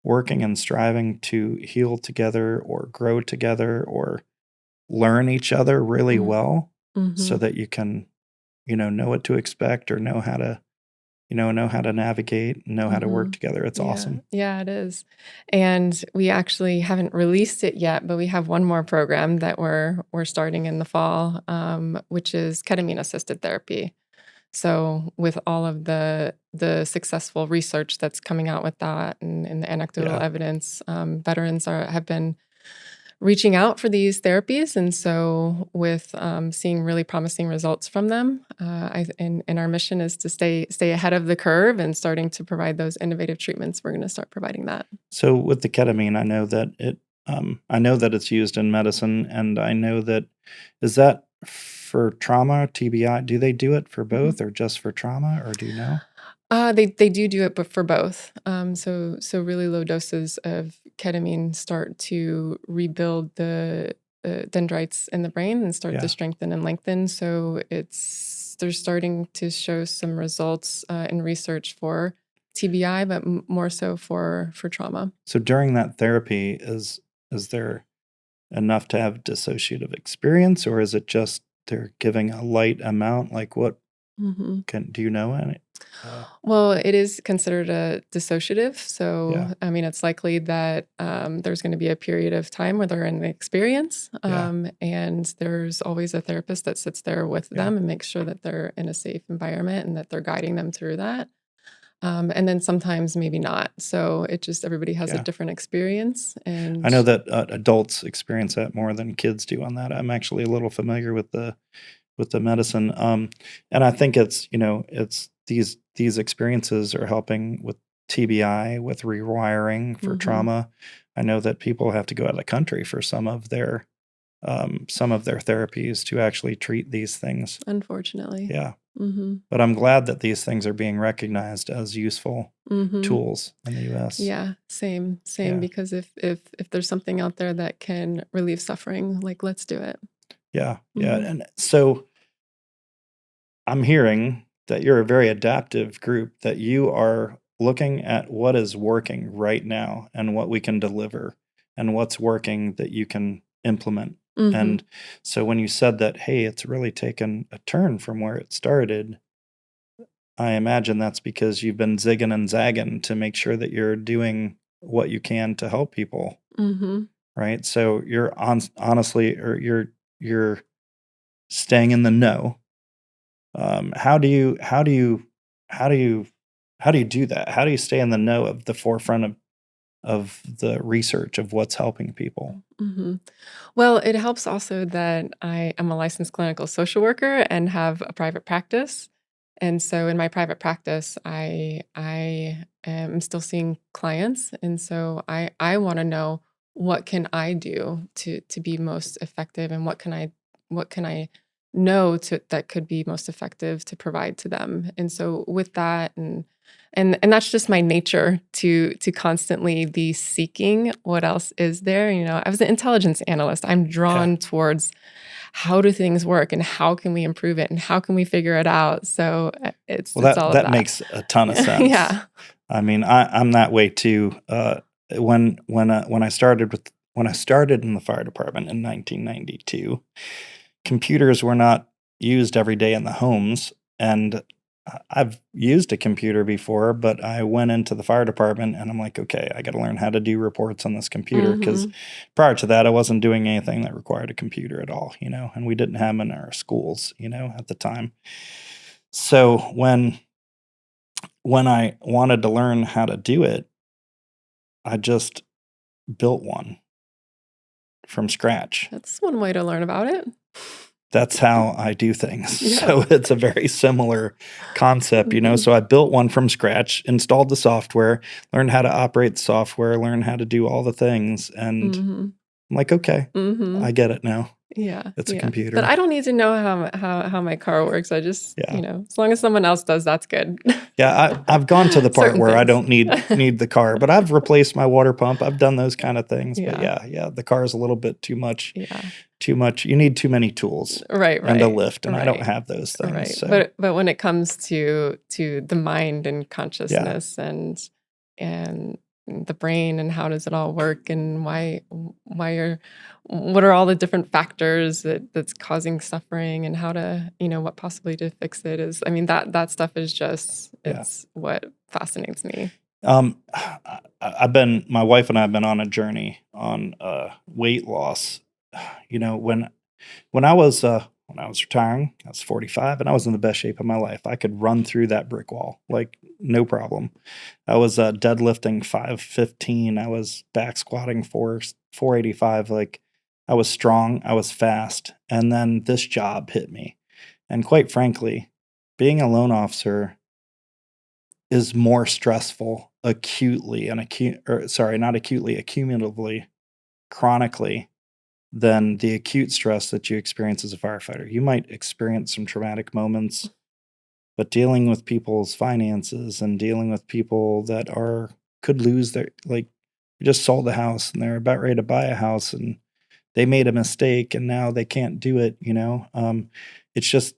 working and striving to heal together or grow together or learn each other really well so Mm-hmm. that you can, know what to expect or know how to navigate, know how to work Mhm. together. It's Yeah. awesome. Yeah, it is. And we actually haven't released it yet, but we have one more program that we're starting in the fall, which is ketamine assisted therapy. So with all of the successful research that's coming out with that and the anecdotal Yeah. evidence, veterans have been reaching out for these therapies. And so, with seeing really promising results from them, and our mission is to stay ahead of the curve and starting to provide those innovative treatments. We're going to start providing that. So with the ketamine, I know that it's used in medicine, and I know that is that for trauma, TBI? Do they do it for Mhm. both, or just for trauma, or do you know? They do it, but for both. So really low doses of ketamine start to rebuild the dendrites in the brain and start to Yeah. strengthen and lengthen. So they're starting to show some results in research for TBI, but more so for trauma. So during that therapy, is there enough to have dissociative experience, or is it just they're giving a light amount? Like what Mhm. do you know any? Well, it is considered a dissociative. So, Yeah, I mean, it's likely that there's going to be a period of time where they're in the experience. yeah, And there's always a therapist that sits there with yeah, them and makes sure that they're in a safe environment and that they're guiding them through that. And then sometimes maybe not. So everybody has a yeah. different experience. I And know that adults experience that more than kids do on that. I'm actually a little familiar with the medicine, and I think it's these experiences are helping with TBI, with rewiring for mhm, trauma. I know that people have to go out of the country for some of their therapies to actually treat these things. unfortunately. Yeah, Hmm. but I'm glad that these things are being recognized as useful Hmm. tools in the U.S. Yeah, same. Yeah, Because if there's something out there that can relieve suffering, like let's do it. yeah, yeah, Hmm. and so I'm hearing that you're a very adaptive group, that you are looking at what is working right now and what we can deliver and what's working that you can implement. Hmm. And so when you said that, hey, it's really taken a turn from where it started, I imagine that's because you've been zigging and zagging to make sure that you're doing what you can to help people. Hmm. right? So you're honestly, or you're staying in the know. How do you how do you how do you how do you do that? How do you stay in the know of the forefront of the research of what's helping people? Mhm. Well, it helps also that I am a licensed clinical social worker and have a private practice. And so in my private practice, I am still seeing clients, and so I want to know what can I do to be most effective, and what can I know to that could be most effective to provide to them. And so with that, and that's just my nature to constantly be seeking what else is there. I was an intelligence analyst. I'm Yeah. drawn towards how do things work and how can we improve it and how can we figure it out. So it's Well, it's that all of that that. makes a ton of sense. Yeah. I mean, I'm that way too. When I started in the fire department in 1992, computers were not used every day in the homes, and I've used a computer before, but I went into the fire department and I'm like, okay, I got to learn how to do reports on this computer because Mhm. prior to that, I wasn't doing anything that required a computer at all, and we didn't have them in our schools, at the time. So when I wanted to learn how to do it, I just built one from scratch. That's one way to learn about it. That's how I do things. Yeah. So it's a very similar concept. Mhm. So I built one from scratch, installed the software, learned how to operate the software, learned how to do all the things. And Mhm. I'm like, okay, I Mhm. get it now. Yeah, It's a yeah. But computer. I don't need to know how my car works. I just, Yeah. as long as someone else does, that's good. Yeah, I've gone to the part Certain where I things. don't need the car, but I've replaced my water pump. I've done those kind of things. But Yeah, yeah, the car is a little bit too much. yeah. Too much. You need too many tools Right, and a right, lift, and I don't right, have those things. right. So But when it comes to the mind and yeah, consciousness and the brain and how does it all work and why are what are all the different factors that's causing suffering and how to what possibly to fix it is. I mean that stuff is just yeah. it's what fascinates me. My wife and I have been on a journey on weight loss. When I was retiring, I was 45 and I was in the best shape of my life. I could run through that brick wall like no problem. I was deadlifting 515. I was back squatting 485. Like I was strong, I was fast, and then this job hit me. And quite frankly, being a loan officer is more stressful acutely and not acutely, accumulatively, chronically than the acute stress that you experience as a firefighter. You might experience some traumatic moments, but dealing with people's finances and dealing with people that could lose their, like, you just sold the house and they're about ready to buy a house and they made a mistake and now they can't do it. It's just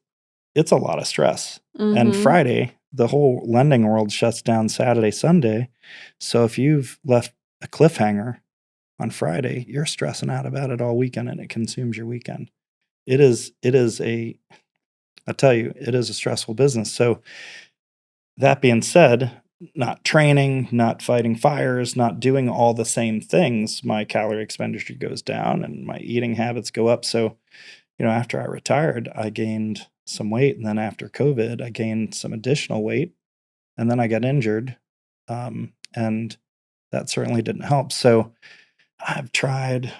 it's a lot of stress. And Mhm. Friday, the whole lending world shuts down Saturday, Sunday. So if you've left a cliffhanger on Friday, you're stressing out about it all weekend and it consumes your weekend. I tell you, it is a stressful business. So that being said, not training, not fighting fires, not doing all the same things, my calorie expenditure goes down and my eating habits go up. So after I retired, I gained some weight, and then after COVID, I gained some additional weight, and then I got injured, and that certainly didn't help. So I've tried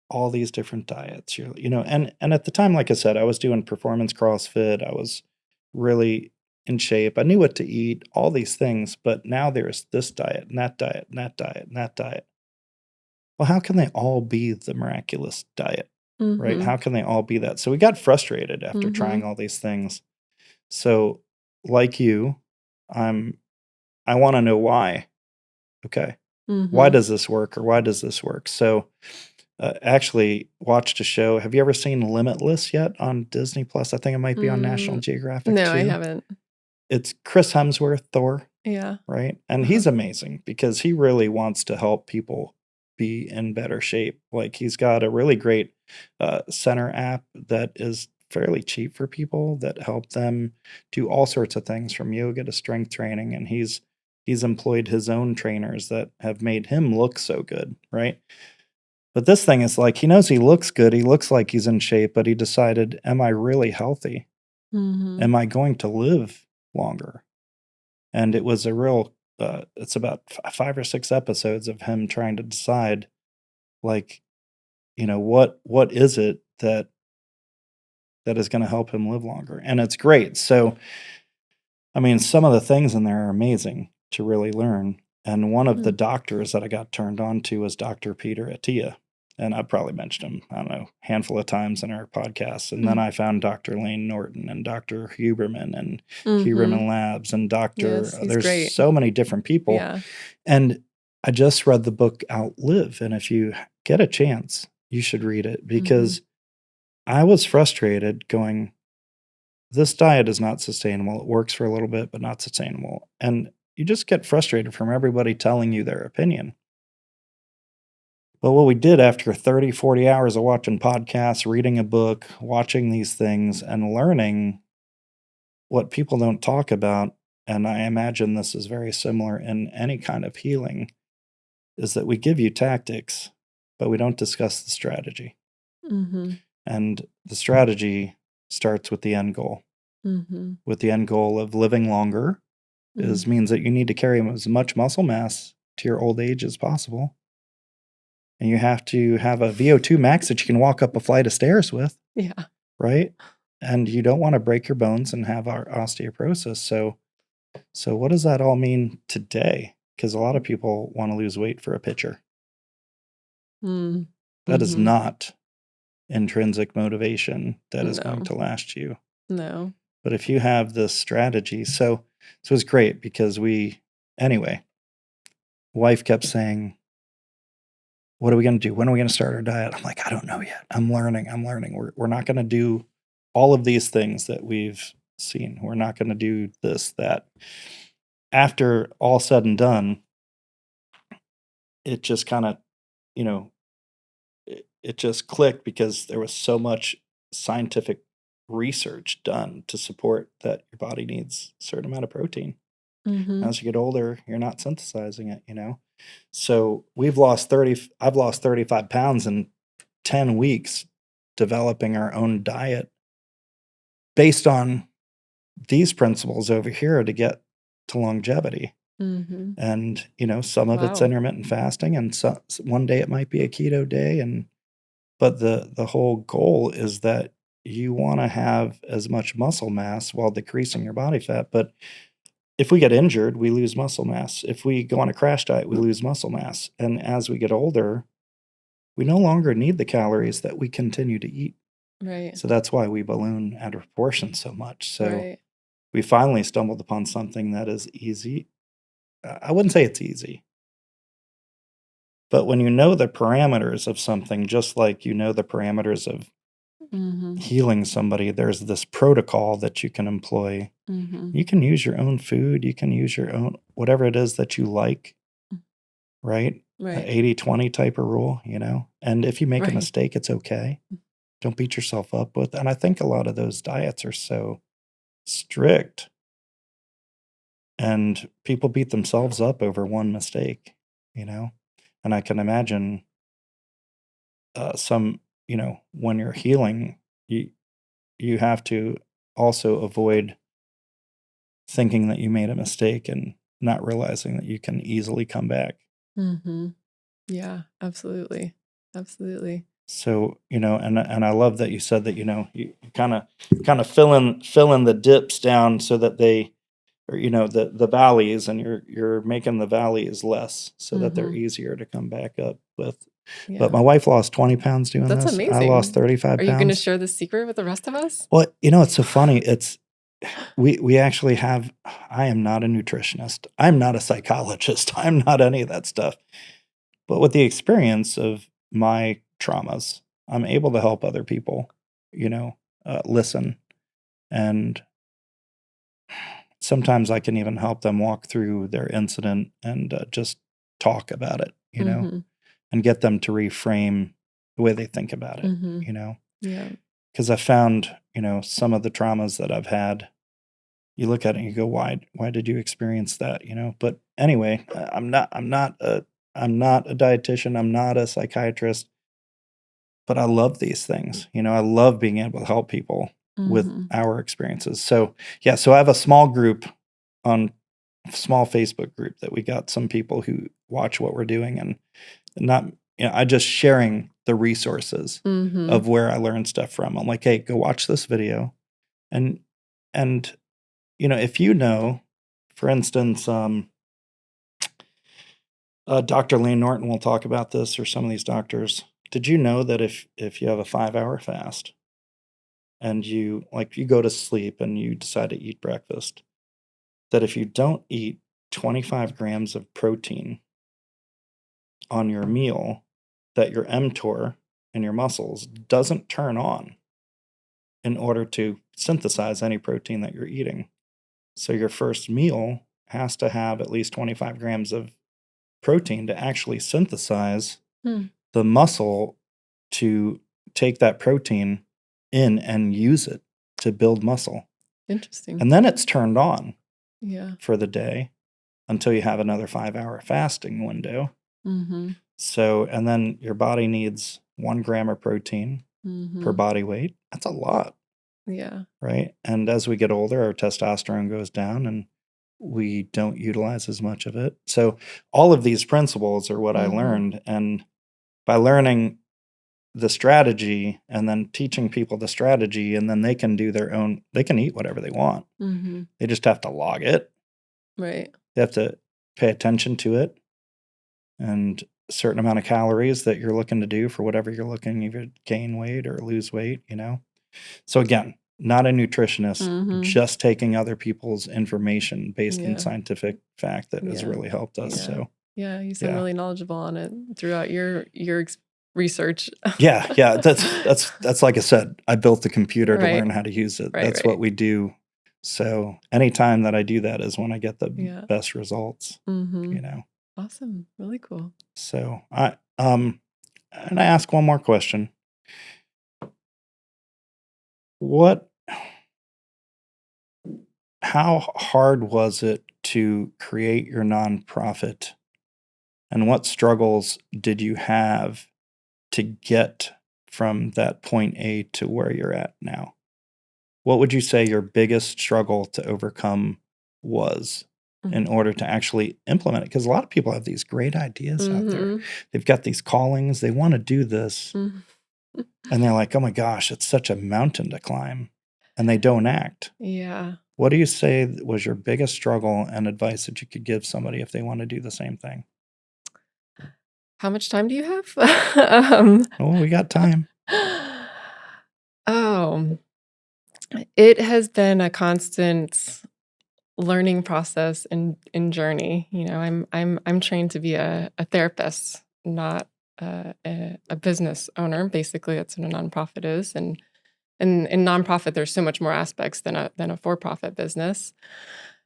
all these different diets, and at the time, like I said, I was doing performance CrossFit. I was really in shape. I knew what to eat, all these things, but now there's this diet, and that diet, and that diet, and that diet. Well, how can they all be the miraculous diet, right? Mhm. How can they all be that? So we got frustrated after trying Mhm. all these things. So, like you, I'm I want to know why. Okay, why Mhm. does this work, or why does this work? So, actually, watched a show. Have you ever seen Limitless yet on Disney Plus? I think it might be on National Mm, Geographic no, I too. haven't. It's Chris Hemsworth, Thor, Yeah. right? And Uh-huh. he's amazing because he really wants to help people be in better shape. Like he's got a really great center app that is fairly cheap for people that help them do all sorts of things from yoga to strength training. And he's employed his own trainers that have made him look so good, right? But this thing is like, he knows he looks good, he looks like he's in shape, but he decided, "Am I really healthy? Mhm. Am I going to live longer?" And it was a real, it's about 5 or 6 episodes of him trying to decide, like, what is it that is gonna help him live longer, and it's great. So, I mean, some of the things in there are amazing to really learn, and one of the Mm. doctors that I got turned on to was Dr. Peter Attia, and I've probably mentioned him, I don't know, handful of times in our podcasts, and then Mhm. I found Dr. Lane Norton and Dr. Huberman and Mhm. Huberman Labs and Dr. Yes, he's There's great. so many different people, Yeah. and I just read the book Outlive, and if you get a chance, you should read it Mhm. because I was frustrated going, "This diet is not sustainable. It works for a little bit, but not sustainable." And you just get frustrated from everybody telling you their opinion. But what we did after 30, 40 hours of watching podcasts, reading a book, watching these things, and learning what people don't talk about, and I imagine this is very similar in any kind of healing, is that we give you tactics, but we don't discuss the strategy. Mhm. And the strategy starts with the end goal. Mhm. With the end goal of living longer Mm. means that you need to carry as much muscle mass to your old age as possible. And you have to have a VO2 max that you can walk up a flight of stairs with, Yeah. right? And you don't want to break your bones and have our osteoporosis. So what does that all mean today? Because a lot of people want to lose weight for a picture. Mm. That is Mhm. not intrinsic motivation that is going No. to last you. No. But if you have this strategy, so it's great because anyway, wife kept saying, "What are we gonna do? When are we gonna start our diet?" I'm like, "I don't know yet. I'm learning. I'm learning. We're not gonna do all of these things that we've seen. We're not gonna do this, that." After all said and done, it just kinda, you know, it just clicked because there was so much scientific research done to support that your body needs a certain amount of protein. Mhm. As you get older, you're not synthesizing it. So I've lost 35 pounds in 10 weeks developing our own diet based on these principles over here to get to longevity. Mhm. And, some of it's Wow. intermittent fasting and one day it might be a keto day but the whole goal is that you want to have as much muscle mass while decreasing your body fat. But if we get injured, we lose muscle mass. If we go on a crash diet, we lose muscle mass. And as we get older, we no longer need the calories that we continue to eat. Right. So that's why we balloon out of proportion so much. So Right. we finally stumbled upon something that is easy. I wouldn't say it's easy, but when you know the parameters of something, just like you know the parameters of Mhm. healing somebody, there's this protocol that you can employ. Mhm. You can use your own food, you can use your own whatever it is that you like, right? A Right. 80-20 type of rule. And if you make a Right. mistake, it's okay. Don't beat yourself up with. And I think a lot of those diets are so strict and people beat themselves up over one mistake, you know? And I can imagine when you're healing, you have to also avoid thinking that you made a mistake and not realizing that you can easily come back. Mhm. Yeah, absolutely. Absolutely. So, and I love that you said that, you kind of fill in the dips down so that they or the valleys, and you're making the valleys less so that they're Mhm. easier to come back up with. But Yeah. my wife lost 20 pounds doing That's this. I lost amazing. 35 Are you gonna pounds. share the secret with the rest of us? Well, it's so funny. We actually have. I am not a nutritionist. I'm not a psychologist. I'm not any of that stuff. But with the experience of my traumas, I'm able to help other people, listen. And sometimes I can even help them walk through their incident and just talk about it, Mhm. and get them to reframe the way they think about it, Mhm. Yeah. because I found, some of the traumas that I've had, you look at it and you go, why did you experience that? But anyway, I'm not a dietitian. I'm not a psychiatrist. but I love these things. I love being able to help people with Mhm. our experiences. So, yeah, so I have a small group on small Facebook group that we got some people who watch what we're doing and not, I just sharing the resources Mhm. of where I learned stuff from. I'm like, hey, go watch this video. And, and, if for instance, Dr. Lane Norton will talk about this, or some of these doctors. Did you know that if you have a 5-hour fast and you go to sleep and you decide to eat breakfast, that if you don't eat 25 grams of protein on your meal, that your mTOR in your muscles doesn't turn on in order to synthesize any protein that you're eating. So your first meal has to have at least 25 grams of protein to actually synthesize Hmm. the muscle to take that protein in and use it to build muscle. Interesting. And then it's turned on Yeah. for the day until you have another 5-hour fasting window. Mhm. So, and then your body needs 1 gram of protein per Mhm. body weight. That's a lot, Yeah. right? And as we get older, our testosterone goes down and we don't utilize as much of it. So, all of these principles are what I Mhm. learned. And by learning the strategy and then teaching people the strategy, and then they can do they can eat whatever they want. Mhm. They just have to log it. Right. They have to pay attention to it and a certain amount of calories that you're looking to do for whatever you're looking, either gain weight or lose weight. So again, not a nutritionist, Mhm. just taking other people's information based in Yeah. scientific fact that has Yeah. really helped us. Yeah. So Yeah, you seem yeah. really knowledgeable on it throughout your research. Yeah, yeah, that's like I said, I built the computer to Right. learn how to use it. Right, That's what right. we do. So anytime that I do that is when I get the Yeah. best results, you Mhm. know. Awesome. Really cool. So and I ask one more question. What How hard was it to create your nonprofit, and what struggles did you have to get from that point A to where you're at now? What would you say your biggest struggle to overcome was in Mhm. order to actually implement it? Because a lot of people have these great ideas out there. Mhm. They've got these callings, they want to do this, Mhm. and they're like, oh my gosh, it's such a mountain to climb, and they don't act. Yeah. What do you say was your biggest struggle and advice that you could give somebody if they want to do the same thing? How much time do you have? Um, Oh, we got time. oh, it has been a constant learning process and journey. I'm trained to be a therapist, not a business owner. Basically, that's what a nonprofit is, and in nonprofit, there's so much more aspects than a for profit business.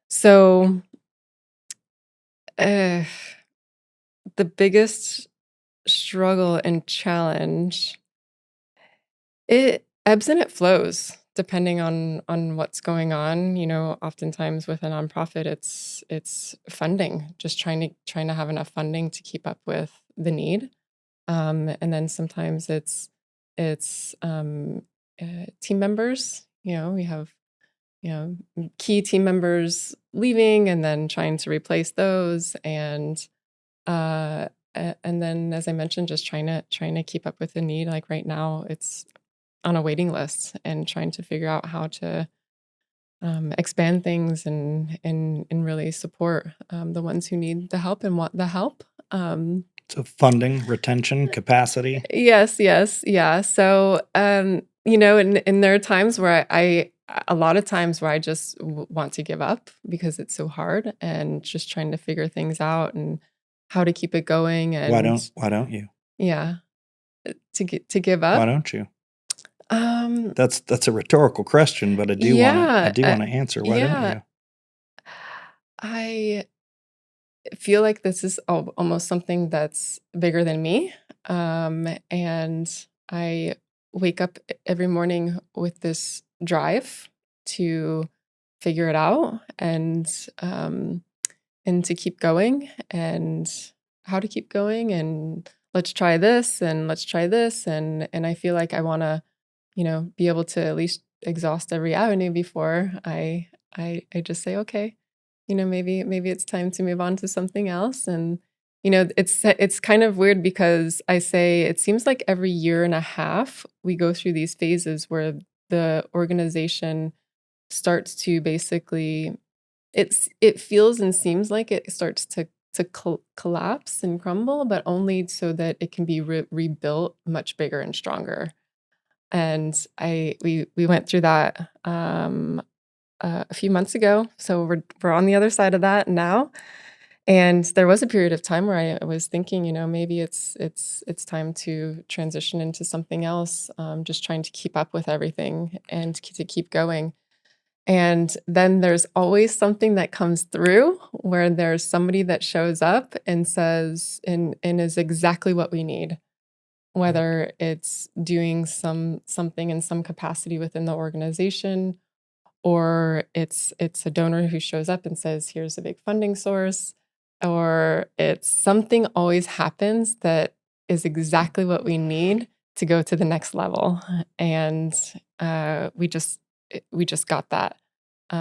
So, uh, the biggest struggle and challenge, it ebbs and it flows depending on what's going on. Oftentimes with a nonprofit, it's funding, just trying to have enough funding to keep up with the need. And then sometimes it's team members. We have key team members leaving, and then trying to replace those, uh, and then, as I mentioned, just trying to keep up with the need. Like right now, it's on a waiting list, and trying to figure out how to expand things and really support the ones who need the help and want the help. So funding, retention, capacity. Yes, yes, yeah. So, and there are times where a lot of times where I just want to give up because it's so hard, and just trying to figure things out and how to keep it going, and Why don't you? yeah, to give Why up. don't you? Um, That's a rhetorical question, but I yeah, do want to answer. Why don't yeah. you? I feel like this is almost something that's bigger than me. And I wake up every morning with this drive to figure it out, um, and to keep going, and how to keep going, and let's try this and let's try this, and I feel like I want to, be able to at least exhaust every avenue before I just say, okay, maybe it's time to move on to something else. And it's kind of weird because I say it seems like every year and a half we go through these phases where the organization starts to basically, it feels and seems like it starts to collapse and crumble, but only so that it can be rebuilt much bigger and stronger. And we went through that a few months ago, so we're on the other side of that now. And there was a period of time where I was thinking, maybe it's time to transition into something else, just trying to keep up with everything and to keep going. And then there's always something that comes through where there's somebody that shows up and says, and is exactly what we need, Right. whether it's doing something in some capacity within the organization, or it's a donor who shows up and says, here's a big funding source, or it's something always happens that is exactly what we need to go to the next level. And we just got that.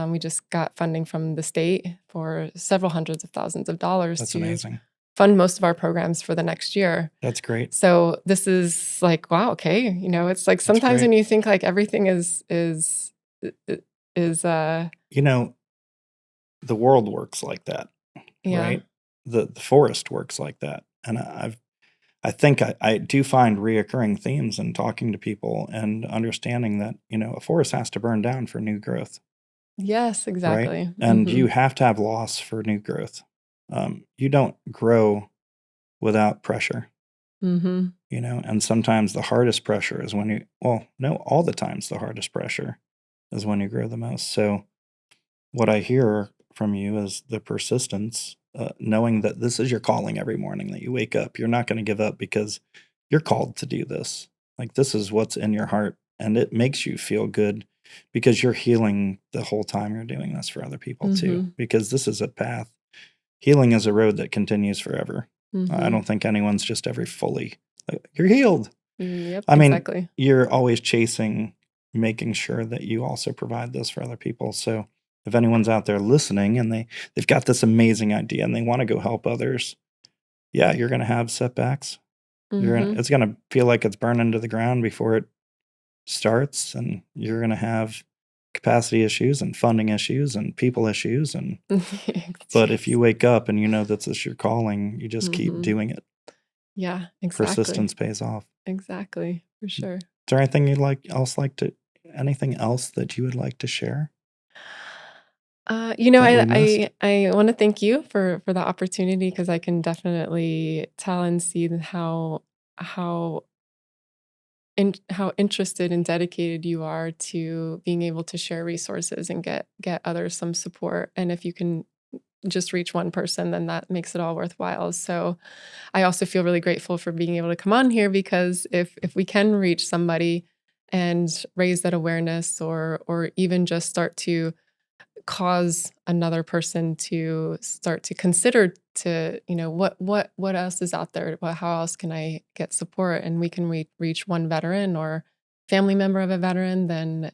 We just got funding from the state for several hundreds of thousands of dollars That's to amazing. fund most of our programs for the next year. That's great. So this is like, wow, okay. It's like That's sometimes great. when you think like everything is You know, the world works like that, yeah. right? The forest works like that. And I think I do find reoccurring themes in talking to people and understanding that, a forest has to burn down for new growth, Yes, right? exactly. And you Mhm. have to have loss for new growth. You don't grow without pressure, Mhm. and sometimes the hardest pressure is when well, no, all the times the hardest pressure is when you grow the most. So, what I hear from you is the persistence, knowing that this is your calling every morning that you wake up. You're not going to give up because you're called to do this. Like, this is what's in your heart, and it makes you feel good because you're healing the whole time you're doing this for other people too. Mhm. Because this is a path. Healing is a road that continues forever. I Mhm. don't think anyone's just ever fully, like, you're healed. Yep, I mean, exactly. you're always chasing making sure that you also provide this for other people. So if anyone's out there listening and they've got this amazing idea and they want to go help others, yeah, you're going to have setbacks. Mhm. It's going to feel like it's burning to the ground before it starts, and you're going to have capacity issues and funding issues and people issues. And but if Yes. you wake up and you know that this is your calling, you just keep Mhm. doing it. Yeah, exactly. Persistence pays off. Exactly, for Is sure. there anything you'd like to anything else that you would like to share that we missed? I wanna thank you for the opportunity because I can definitely tell and see how how interested and dedicated you are to being able to share resources and get others some support. And if you can just reach one person, then that makes it all worthwhile. So I also feel really grateful for being able to come on here because if we can reach somebody and raise that awareness, or even just start to cause another person to start to consider, to what else is out there, how else can I get support, and we can reach one veteran or family member of a veteran, then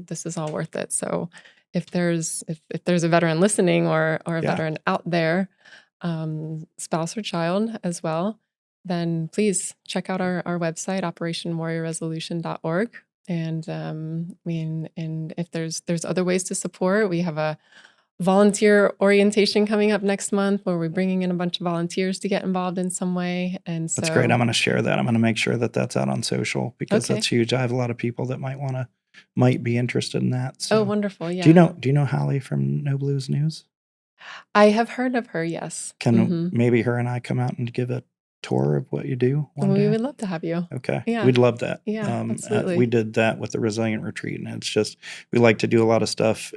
this is all worth it. So if there's a veteran listening, or a Yeah, veteran out there, spouse or child as well, then please check out our website, operationwarriorresolution.org. And and if there's other ways to support, we have a volunteer orientation coming up next month where we're bringing in a bunch of volunteers to get involved in some way. And that's great. so, I'm gonna share that. I'm gonna make sure that that's out on social because that's okay. huge. I have a lot of people that might be interested in that. Oh, So, wonderful. Yeah. do you know Hallie from No Blues News? I have heard of her. Yes. Can Hmm. maybe her and I come out and give a tour of what you do one We day? would love to have you. Okay, Yeah. we'd love that. Yeah, We absolutely. did that with the Resilient Retreat, and it's just we like to do a lot of stuff,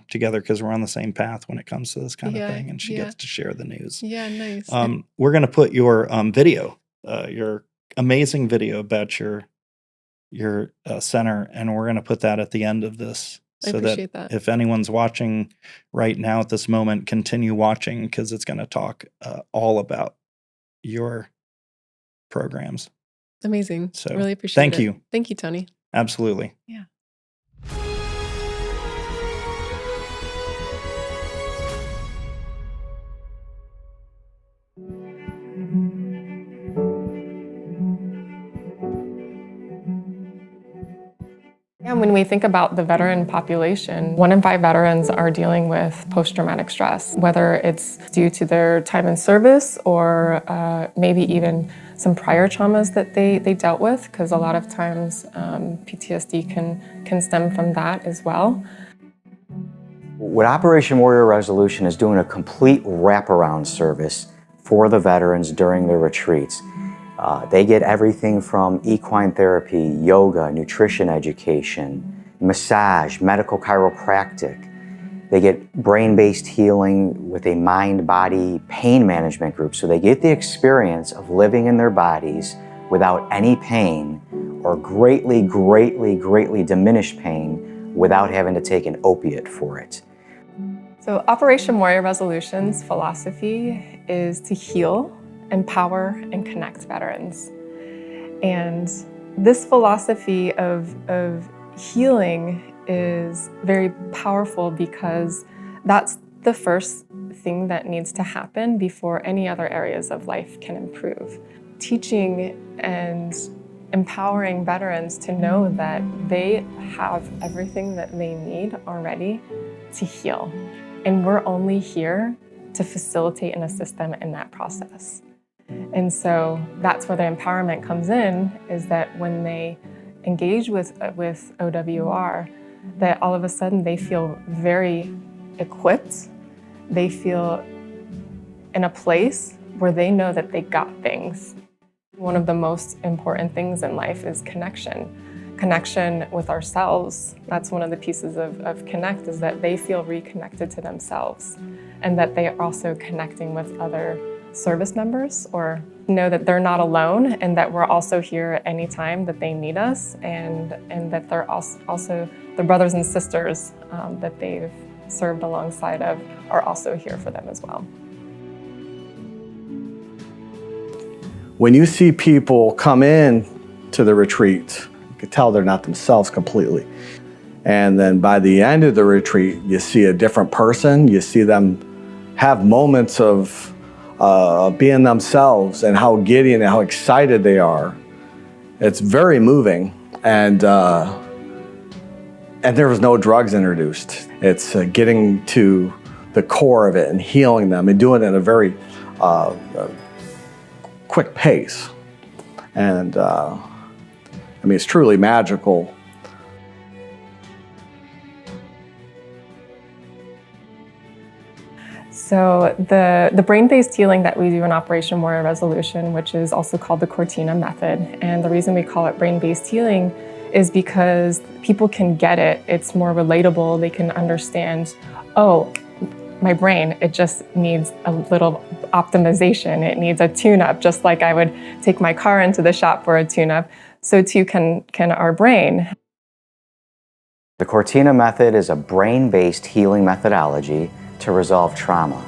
together because we're on the same path when it comes to this kind of Yeah. thing, and she Yeah. gets to share the news. Yeah. Nice. We're gonna put your video, your amazing video about your center, and we're gonna put that at the end of this I so that appreciate that. if anyone's watching right now at this moment, continue watching because it's gonna talk all about your programs. Amazing. So Really appreciate thank it. you. Thank you, Tony. Absolutely. Yeah. And when we think about the veteran population, 1 in 5 veterans are dealing with post-traumatic stress, whether it's due to their time in service or maybe even some prior traumas that they dealt with, because a lot of times PTSD can stem from that as well. What Operation Warrior Resolution is doing a complete wraparound service for the veterans during their retreats. They get everything from equine therapy, yoga, nutrition education, massage, medical chiropractic. They get brain-based healing with a mind-body pain management group. So they get the experience of living in their bodies without any pain or greatly, greatly, greatly diminished pain without having to take an opiate for it. So Operation Warrior Resolution's philosophy is to heal, empower, and connect veterans. And this philosophy of healing is very powerful because that's the first thing that needs to happen before any other areas of life can improve. Teaching and empowering veterans to know that they have everything that they need already to heal. And we're only here to facilitate and assist them in that process. And so that's where the empowerment comes in, is that when they engage with OWR, that all of a sudden they feel very equipped. They feel in a place where they know that they got things. One of the most important things in life is connection. Connection with ourselves. That's one of the pieces of Connect, is that they feel reconnected to themselves and that they are also connecting with other service members, or know that they're not alone and that we're also here at any time that they need us, and that they're also the brothers and sisters that they've served alongside of are also here for them as well. When you see people come in to the retreat, you can tell they're not themselves completely. And then by the end of the retreat, you see a different person. You see them have moments of being themselves and how giddy and how excited they are. It's very moving, and there was no drugs introduced. It's getting to the core of it and healing them and doing it at a very quick pace. And I mean, it's truly magical. So the brain-based healing that we do in Operation Warrior Resolution, which is also called the Cortina method, and the reason we call it brain-based healing is because people can get it. It's more relatable. They can understand, oh, my brain, it just needs a little optimization. It needs a tune-up, just like I would take my car into the shop for a tune-up. So too can our brain. The Cortina method is a brain-based healing methodology to resolve trauma.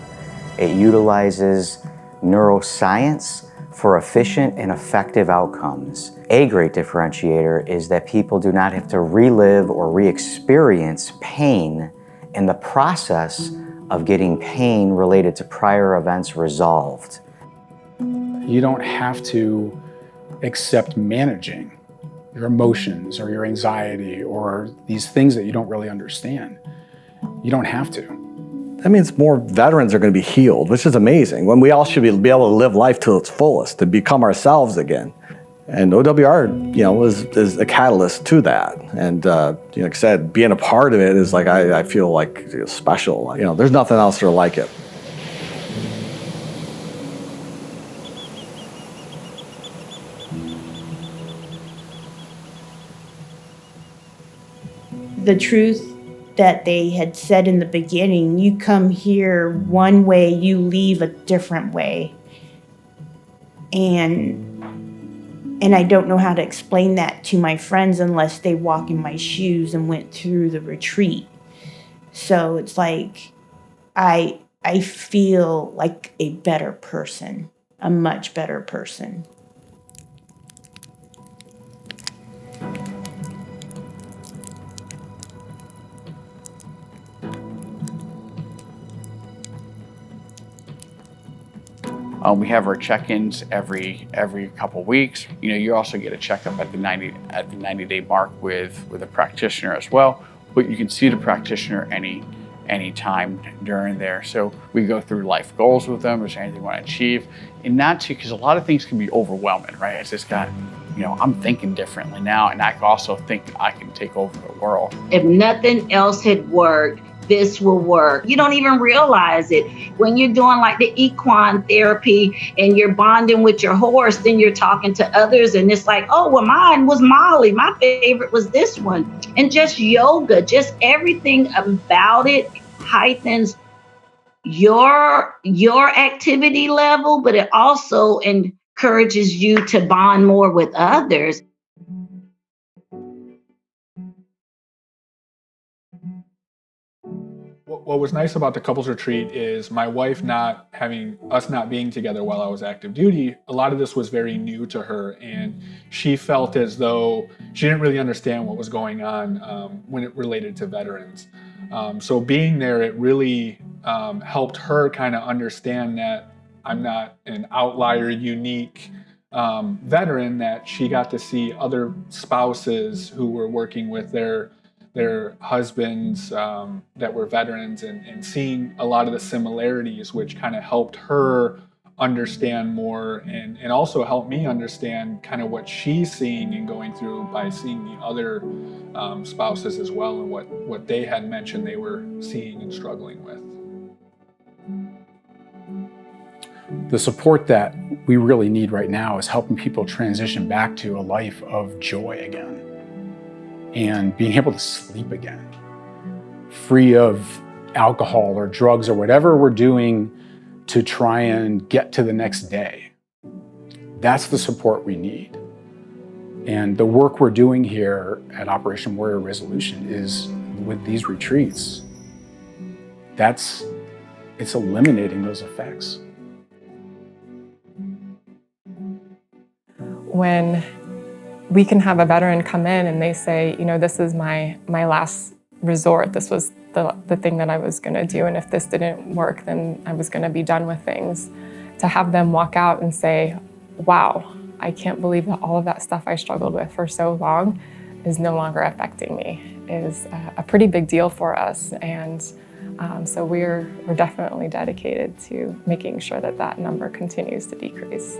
It utilizes neuroscience for efficient and effective outcomes. A great differentiator is that people do not have to relive or re-experience pain in the process of getting pain related to prior events resolved. You don't have to accept managing your emotions or your anxiety or these things that you don't really understand. You don't have to. That means more veterans are going to be healed, which is amazing. When we all should be able to live life to its fullest, to become ourselves again. And OWR, is a catalyst to that. And like I said, being a part of it is like, I feel like special. There's nothing else like it. The truth that they had said in the beginning, you come here one way, you leave a different way. And I don't know how to explain that to my friends unless they walk in my shoes and went through the retreat. So it's like I feel like a better person, a much better person. We have our check-ins every couple weeks. You know, you also get a checkup at the 90-day mark with a practitioner as well. But you can see the practitioner any time during there. So we go through life goals with them. Is there anything they want to achieve? And not to, because a lot of things can be overwhelming, right? It's just got, you know, I'm thinking differently now, and I also think I can take over the world. If nothing else had worked, this will work. You don't even realize it. When you're doing like the equine therapy and you're bonding with your horse, then you're talking to others and it's like, oh, well, mine was Molly. My favorite was this one. And just yoga, just everything about it heightens your activity level, but it also encourages you to bond more with others. What was nice about the couples retreat is my wife not being together while I was active duty. A lot of this was very new to her, and she felt as though she didn't really understand what was going on when it related to veterans. So being there, it really helped her kind of understand that I'm not an outlier, unique veteran, that she got to see other spouses who were working with their husbands that were veterans, and seeing a lot of the similarities, which kind of helped her understand more, and also helped me understand kind of what she's seeing and going through by seeing the other spouses as well, and what they had mentioned they were seeing and struggling with. The support that we really need right now is helping people transition back to a life of joy again, and being able to sleep again, free of alcohol or drugs or whatever we're doing to try and get to the next day. That's the support we need. And the work we're doing here at Operation Warrior Resolution is with these retreats. It's eliminating those effects. When we can have a veteran come in and they say, you know, this is my last resort. This was the thing that I was going to do. And if this didn't work, then I was going to be done with things. To have them walk out and say, wow, I can't believe that all of that stuff I struggled with for so long is no longer affecting me, is a pretty big deal for us. And so we're definitely dedicated to making sure that that number continues to decrease.